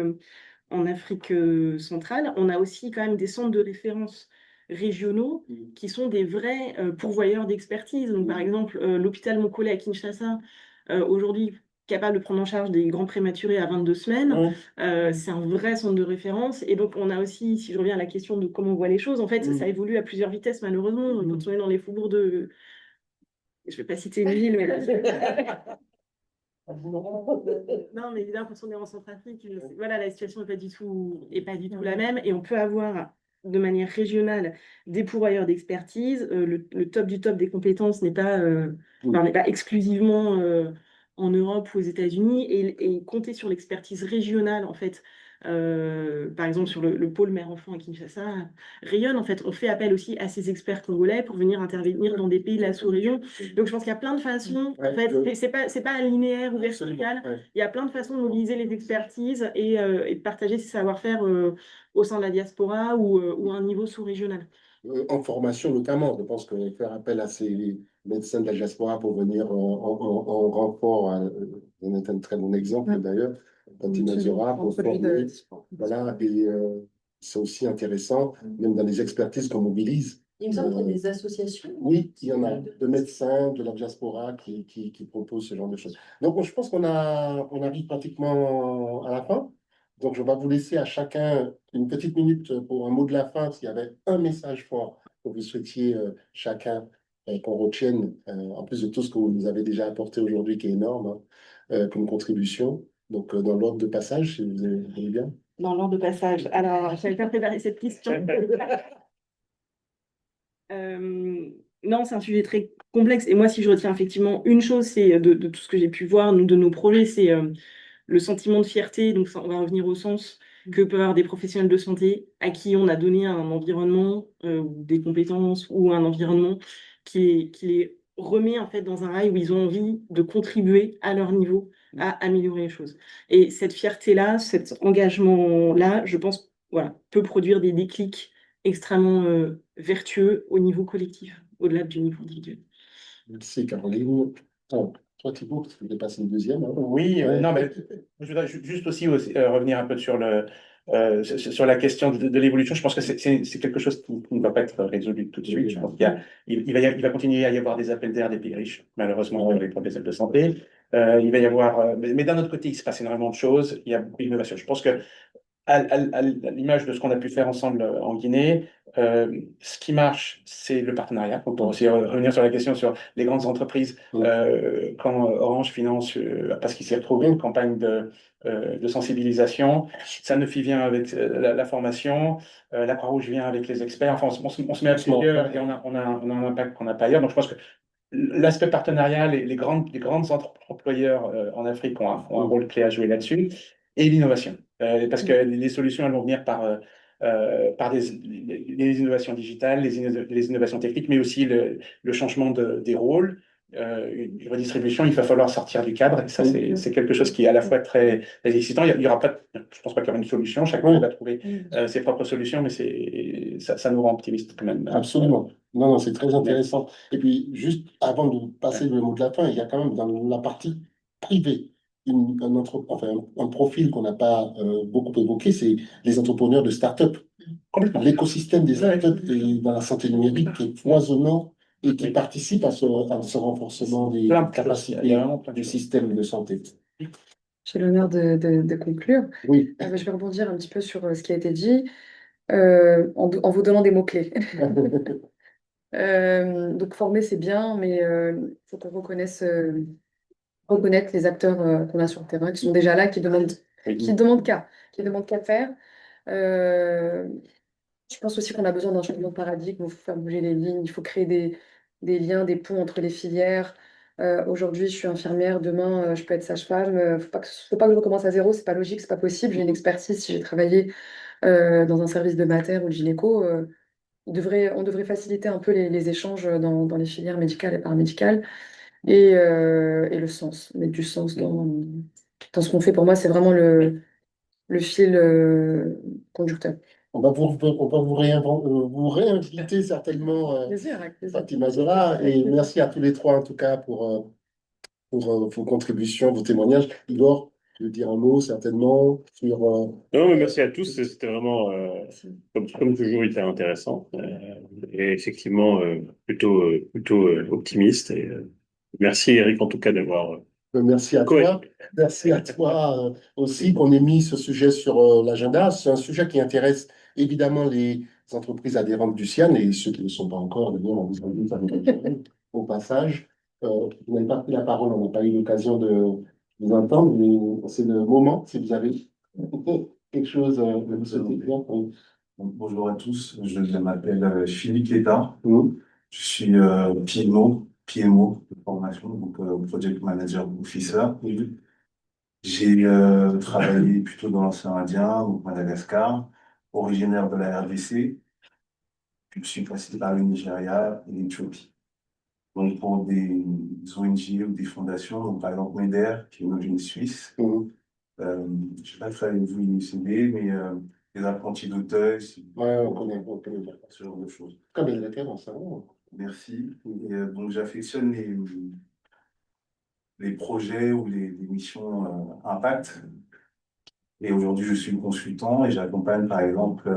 en Afrique centrale, on a aussi quand même des centres de référence régionaux qui sont des vrais pourvoyeurs d'expertise. Donc, par exemple, l'hôpital Mokole à Kinshasa, aujourd'hui capable de prendre en charge des grands prématurés à 22 semaines, c'est un vrai centre de référence. Et donc, on a aussi, si je reviens à la question de comment on voit les choses, en fait, ça évolue à plusieurs vitesses, malheureusement. Quand on est dans les faubourgs de... Je ne vais pas citer une ville, mais... Non, mais évidemment, quand on est en Centrafrique, voilà, la situation n'est pas du tout la même. Et on peut avoir de manière régionale des pourvoyeurs d'expertise. Le top du top des compétences n'est pas exclusivement en Europe ou aux États-Unis. Et compter sur l'expertise régionale, en fait, par exemple sur le pôle mère-enfant à Kinshasa, rayonne. En fait, on fait appel aussi à ces experts congolais pour venir intervenir dans des pays de la sous-région. Donc, je pense qu'il y a plein de façons. En fait, c'est pas linéaire ou vertical. Il y a plein de façons de mobiliser les expertises et de partager ces savoir-faire au sein de la diaspora ou à un niveau sous-régional. En formation notamment, je pense que faire appel à ces médecins de la diaspora pour venir en renfort, on est un très bon exemple d'ailleurs, quand il nous aura pour former, voilà, et c'est aussi intéressant, même dans les expertises qu'on mobilise. Il me semble qu'il y a des associations. Oui, il y en a, de médecins de la diaspora qui proposent ce genre de choses. Donc, je pense on arrive pratiquement à la fin. Donc, je vais vous laisser à chacun une petite minute pour un mot de la fin, s'il y avait un message fort que vous souhaitiez chacun qu'on retienne, en plus de tout ce que vous nous avez déjà apporté aujourd'hui, qui est énorme, comme contribution. Donc, dans l'ordre de passage, si vous voulez bien. Dans l'ordre de passage. Alors, j'avais pas préparé cette question. Non, c'est un sujet très complexe. Et moi, si je retiens effectivement une chose, c'est de tout ce que j'ai pu voir, de nos projets, c'est le sentiment de fierté. Donc, ça, on va revenir au sens que peuvent avoir des professionnels de santé à qui on a donné un environnement ou des compétences ou un environnement qui les remet en fait dans un rail où ils ont envie de contribuer à leur niveau à améliorer les choses. Et cette fierté-là, cet engagement-là, je pense, voilà, peut produire des déclics extrêmement vertueux au niveau collectif, au-delà du niveau individuel. Merci Caroline. Oh, toi Thibaut, parce que tu es passé le deuxième. Hein. Oui, non, mais je voudrais juste aussi revenir un peu sur sur la question de l'évolution. Je pense que c'est quelque chose qui ne va pas être résolu tout de suite. Je pense il va continuer à y avoir des appels d'air des pays riches, malheureusement, pour les professionnels de santé. Il va y avoir, mais d'un autre côté, il se passe énormément de choses. Il y a beaucoup d'innovation. Je pense que à l'image de ce qu'on a pu faire ensemble en Guinée, ce qui marche, c'est le partenariat. On peut aussi revenir sur la question sur les grandes entreprises. Quand Orange finance, parce qu'il s'est retrouvé une campagne de sensibilisation, Sanofi vient avec la formation, la Croix-Rouge vient avec les experts. Enfin, on se met à plusieurs et on a un impact qu'on n'a pas ailleurs. Donc, je pense que l'aspect partenarial, les grands employeurs en Afrique ont un rôle clé à jouer là-dessus, et l'innovation. Parce que les solutions, elles vont venir par les innovations digitales, les innovations techniques, mais aussi le changement des rôles. une redistribution, il va falloir sortir du cadre. Et ça, c'est quelque chose qui est à la fois très, très excitant. Il y aura pas, je pense pas qu'il y aura une solution. Chacun va trouver ses propres solutions, mais ça nous rend optimistes quand même. Absolument. Non, non, c'est très intéressant. Et puis, juste avant de passer le mot de la fin, il y a quand même dans la partie privée enfin, un profil qu'on n'a pas beaucoup évoqué, c'est les entrepreneurs de start-up. Complètement. L'écosystème des start-up dans la santé numérique qui est foisonnant et qui participe à ce renforcement des capacités du système de santé. J'ai l'honneur de conclure. Oui. Je vais rebondir un petit peu sur ce qui a été dit en vous donnant des mots-clés. Donc former, c'est bien, mais il faut qu'on reconnaître les acteurs qu'on a sur le terrain, qui sont déjà là, qui demandent qu'à faire. Je pense aussi qu'on a besoin d'un changement de paradigme, il faut faire bouger les lignes, il faut créer des liens, des ponts entre les filières. Aujourd'hui, je suis infirmière, demain, je peux être sage-femme. Faut pas que je recommence à zéro, c'est pas logique, c'est pas possible. J'ai une expertise, si j'ai travaillé dans un service de mater ou de gynéco, on devrait faciliter un peu les échanges dans les filières médicales et paramédicales et le sens, mettre du sens dans ce qu'on fait. Pour moi, c'est vraiment le fil conducteur. On va vous réinviter certainement, Avec plaisir. Fatima Zora, et merci à tous les trois en tout cas pour vos contributions, vos témoignages. Igor, tu veux dire un mot certainement sur... Non, mais merci à tous. C'était vraiment, comme toujours, hyper intéressant. Et effectivement, plutôt optimiste. Et, merci, Eric, en tout cas, d'avoir. Merci à toi. Merci à toi aussi qu'on ait mis ce sujet sur l'agenda. C'est un sujet qui intéresse évidemment les entreprises adhérentes du CIAN et ceux qui ne le sont pas encore, d'ailleurs, on vous invite à nous au passage. Vous n'avez pas pris la parole, on n'a pas eu l'occasion de vous entendre, mais c'est le moment, si vous avez quelque chose de vous souhaiter dire. Oui. Bonjour à tous, je m'appelle Philippe Létard. Mmh. Je suis PMO de formation, donc Project Manager Officer. J'ai travaillé plutôt dans l'océan Indien, donc Madagascar, originaire de la RDC. Puis je suis passé par le Nigeria et l'Éthiopie. Donc pour des ONG ou des fondations, donc par exemple MEDER, qui est une ONG suisse. Je ne sais pas travailler avec vous UNICD, mais les apprentis d'Auteuil, ouais, on connaît ce genre de choses. Comme les références, hein. Merci. Et, donc j'affectionne les projets ou les missions impact. Et aujourd'hui, je suis consultant et j'accompagne par exemple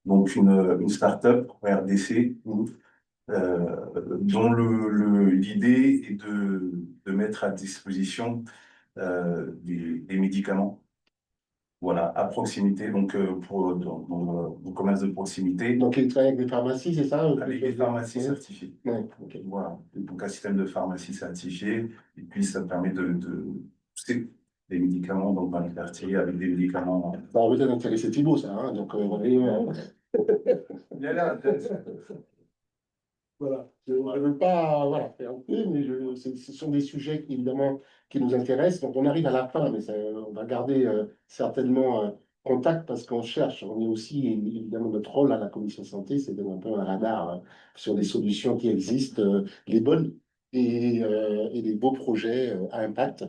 donc une start-up en RDC dont l'idée est de mettre à disposition des médicaments. Voilà, à proximité, donc dans le commerce de proximité. Donc, ils travaillent avec des pharmacies, c'est ça? Avec des pharmacies certifiées. Ouais, okay. Voilà, donc un système de pharmacie certifié, et puis ça permet de pousser des médicaments dans les quartiers avec des médicaments. Ça va peut-être intéresser Thibaut, ça, hein, donc Il y a là, voilà. Je ne veux pas faire un peu, mais ce sont des sujets évidemment qui nous intéressent. Donc on arrive à la fin, mais on va garder certainement contact parce qu'on cherche. On est aussi évidemment notre rôle à la commission santé, c'est d'être un peu un radar sur des solutions qui existent, les bonnes et les beaux projets à impact.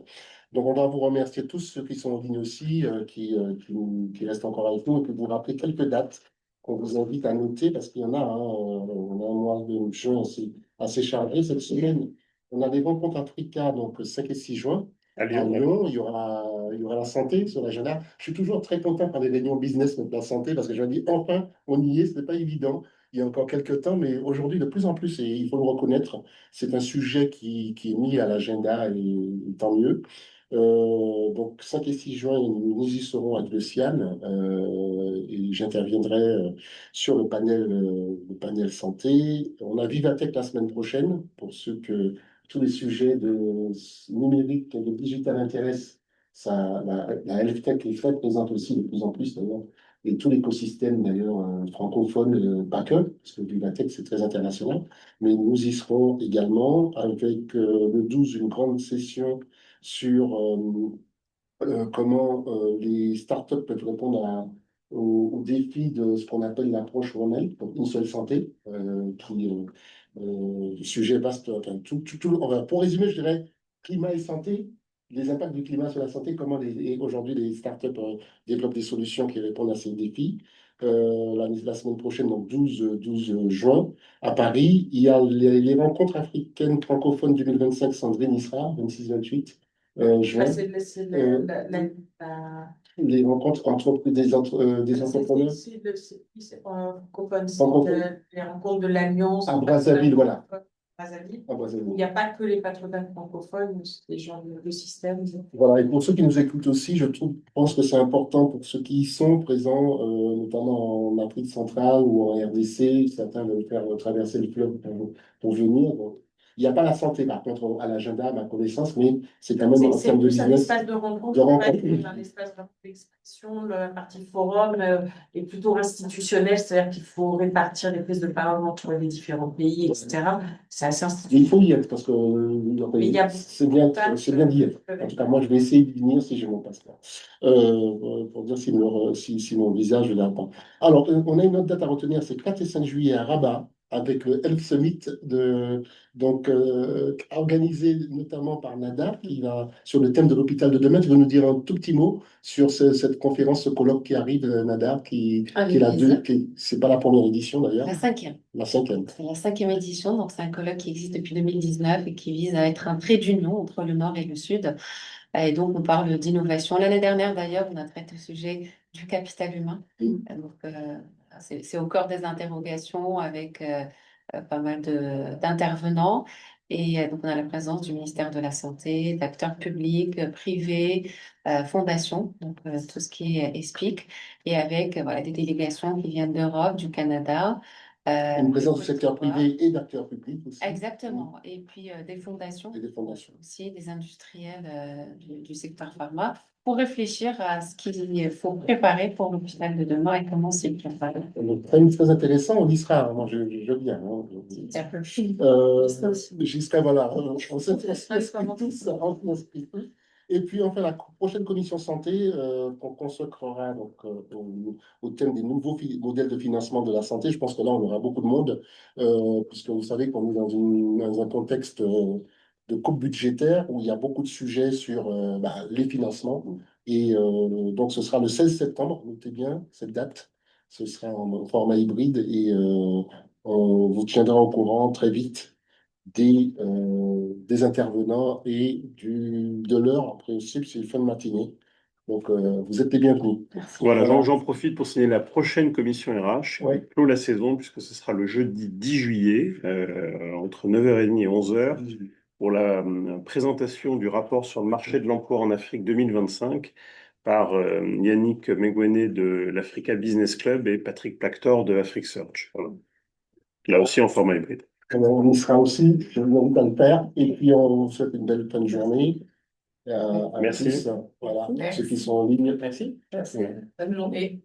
Donc on va vous remercier tous ceux qui sont en ligne aussi, qui restent encore avec nous, et puis vous rappeler quelques dates qu'on vous invite à noter parce qu'il y en a, hein, on a un mois de juin assez chargé cette semaine. On a des rencontres Africa, donc le 5 et 6 juin. À Lyon, il y aura la santé sur l'agenda. Je suis toujours très content par les réunions business de la santé parce que je me dis enfin, on y est, ce n'est pas évident. Il y a encore quelques temps, mais aujourd'hui, de plus en plus, et il faut le reconnaître, c'est un sujet qui est mis à l'agenda et tant mieux. Donc 5 et 6 juin, nous y serons avec le CIAN et j'interviendrai sur le panel santé. On a Vivatech la semaine prochaine pour tous les sujets de numérique et de digital intéressent. La health tech est très présente aussi de plus en plus d'ailleurs et tout l'écosystème d'ailleurs francophone, pas que, parce que Vivatech c'est très international, mais nous y serons également avec le 12 une grande session sur comment les startups peuvent répondre aux défis de ce qu'on appelle l'approche One Health, donc une seule santé, qui Le sujet est vaste. Enfin, pour résumer, je dirais climat et santé, les impacts du climat sur la santé, comment aujourd'hui les startups développent des solutions qui répondent à ces défis. La semaine prochaine, donc 12 juin, à Paris, il y a les rencontres africaines francophones 2025, Sandrine y sera, 26-28 juin. Les rencontres entre des entrepreneurs. C'est francophone, c'est les rencontres de l'Alliance. À Brazzaville, voilà. Brazzaville. À Brazzaville. Il n'y a pas que les patronats francophones, c'est des gens de système. Voilà, et pour ceux qui nous écoutent aussi, je pense que c'est important pour ceux qui y sont présents, notamment en Afrique centrale ou en RDC, certains veulent faire traverser le fleuve pour venir. Donc, il n'y a pas la santé, par contre, à l'agenda, à ma connaissance, mais c'est quand même en termes de business. C'est un espace de rencontre, un espace d'expression, la partie forum est plutôt institutionnelle, c'est-à-dire qu'il faut répartir les prises de parole entre les différents pays, etc. C'est assez institutionnel. Il faut y être, parce que c'est bien d'y être. En tout cas, moi, je vais essayer d'y venir si j'ai mon passeport, pour dire si mon visage ne l'a pas. Alors, on a une autre date à retenir, c'est 4 et 5 juillet à Rabat, avec le Health Summit, organisé notamment par Nada, qui va sur le thème de l'hôpital de demain. Tu veux nous dire un tout petit mot sur cette conférence, ce colloque qui arrive, Nada, c'est pas la première édition d'ailleurs. La cinquième. La cinquième. C'est la cinquième édition, donc c'est un colloque qui existe depuis 2019 et qui vise à être un trait d'union entre le Nord et le Sud. Et donc, on parle d'innovation. L'année dernière, d'ailleurs, on a traité le sujet du capital humain. Donc, c'est au cœur des interrogations avec pas mal d'intervenants. Et donc, on a la présence du ministère de la Santé, d'acteurs publics, privés, fondations, donc tout ce qui explique. Et avec voilà, des délégations qui viennent d'Europe, du Canada. Une présence du secteur privé et d'acteurs publics aussi. Exactement. Et puis des fondations. Et des fondations. Aussi des industriels du secteur pharma pour réfléchir à ce qu'il faut préparer pour l'hôpital de demain et comment s'y préparer. Très intéressant, on y sera. Moi, je viens. J'y serai, voilà. On s'intéresse tous. Et puis, enfin, la prochaine commission santé qu'on consacrera donc, au thème des nouveaux modèles de financement de la santé, je pense que là, on aura beaucoup de monde, puisque vous savez qu'on est dans un contexte de coupe budgétaire où il y a beaucoup de sujets sur les financements. Et donc, ce sera le 16 septembre, notez bien cette date. Ce sera en format hybride et on vous tiendra au courant très vite des intervenants et de l'heure en principe, c'est fin de matinée. Donc, vous êtes les bienvenus. Voilà, j'en profite pour signer la prochaine commission RH, qui clôt la saison, puisque ce sera le jeudi 10 juillet, entre 9h30 et 11h, pour la présentation du rapport sur le marché de l'emploi en Afrique 2025 par Yannick Megwene de l'Africa Business Club et Patrick Plactor de Afrique Search. Voilà. Là aussi en format hybride. On y sera aussi, je vous invite à le faire. Et puis, on vous souhaite une belle fin de journée. Merci. Tous, voilà, ceux qui sont en ligne. Merci. Bonne journée.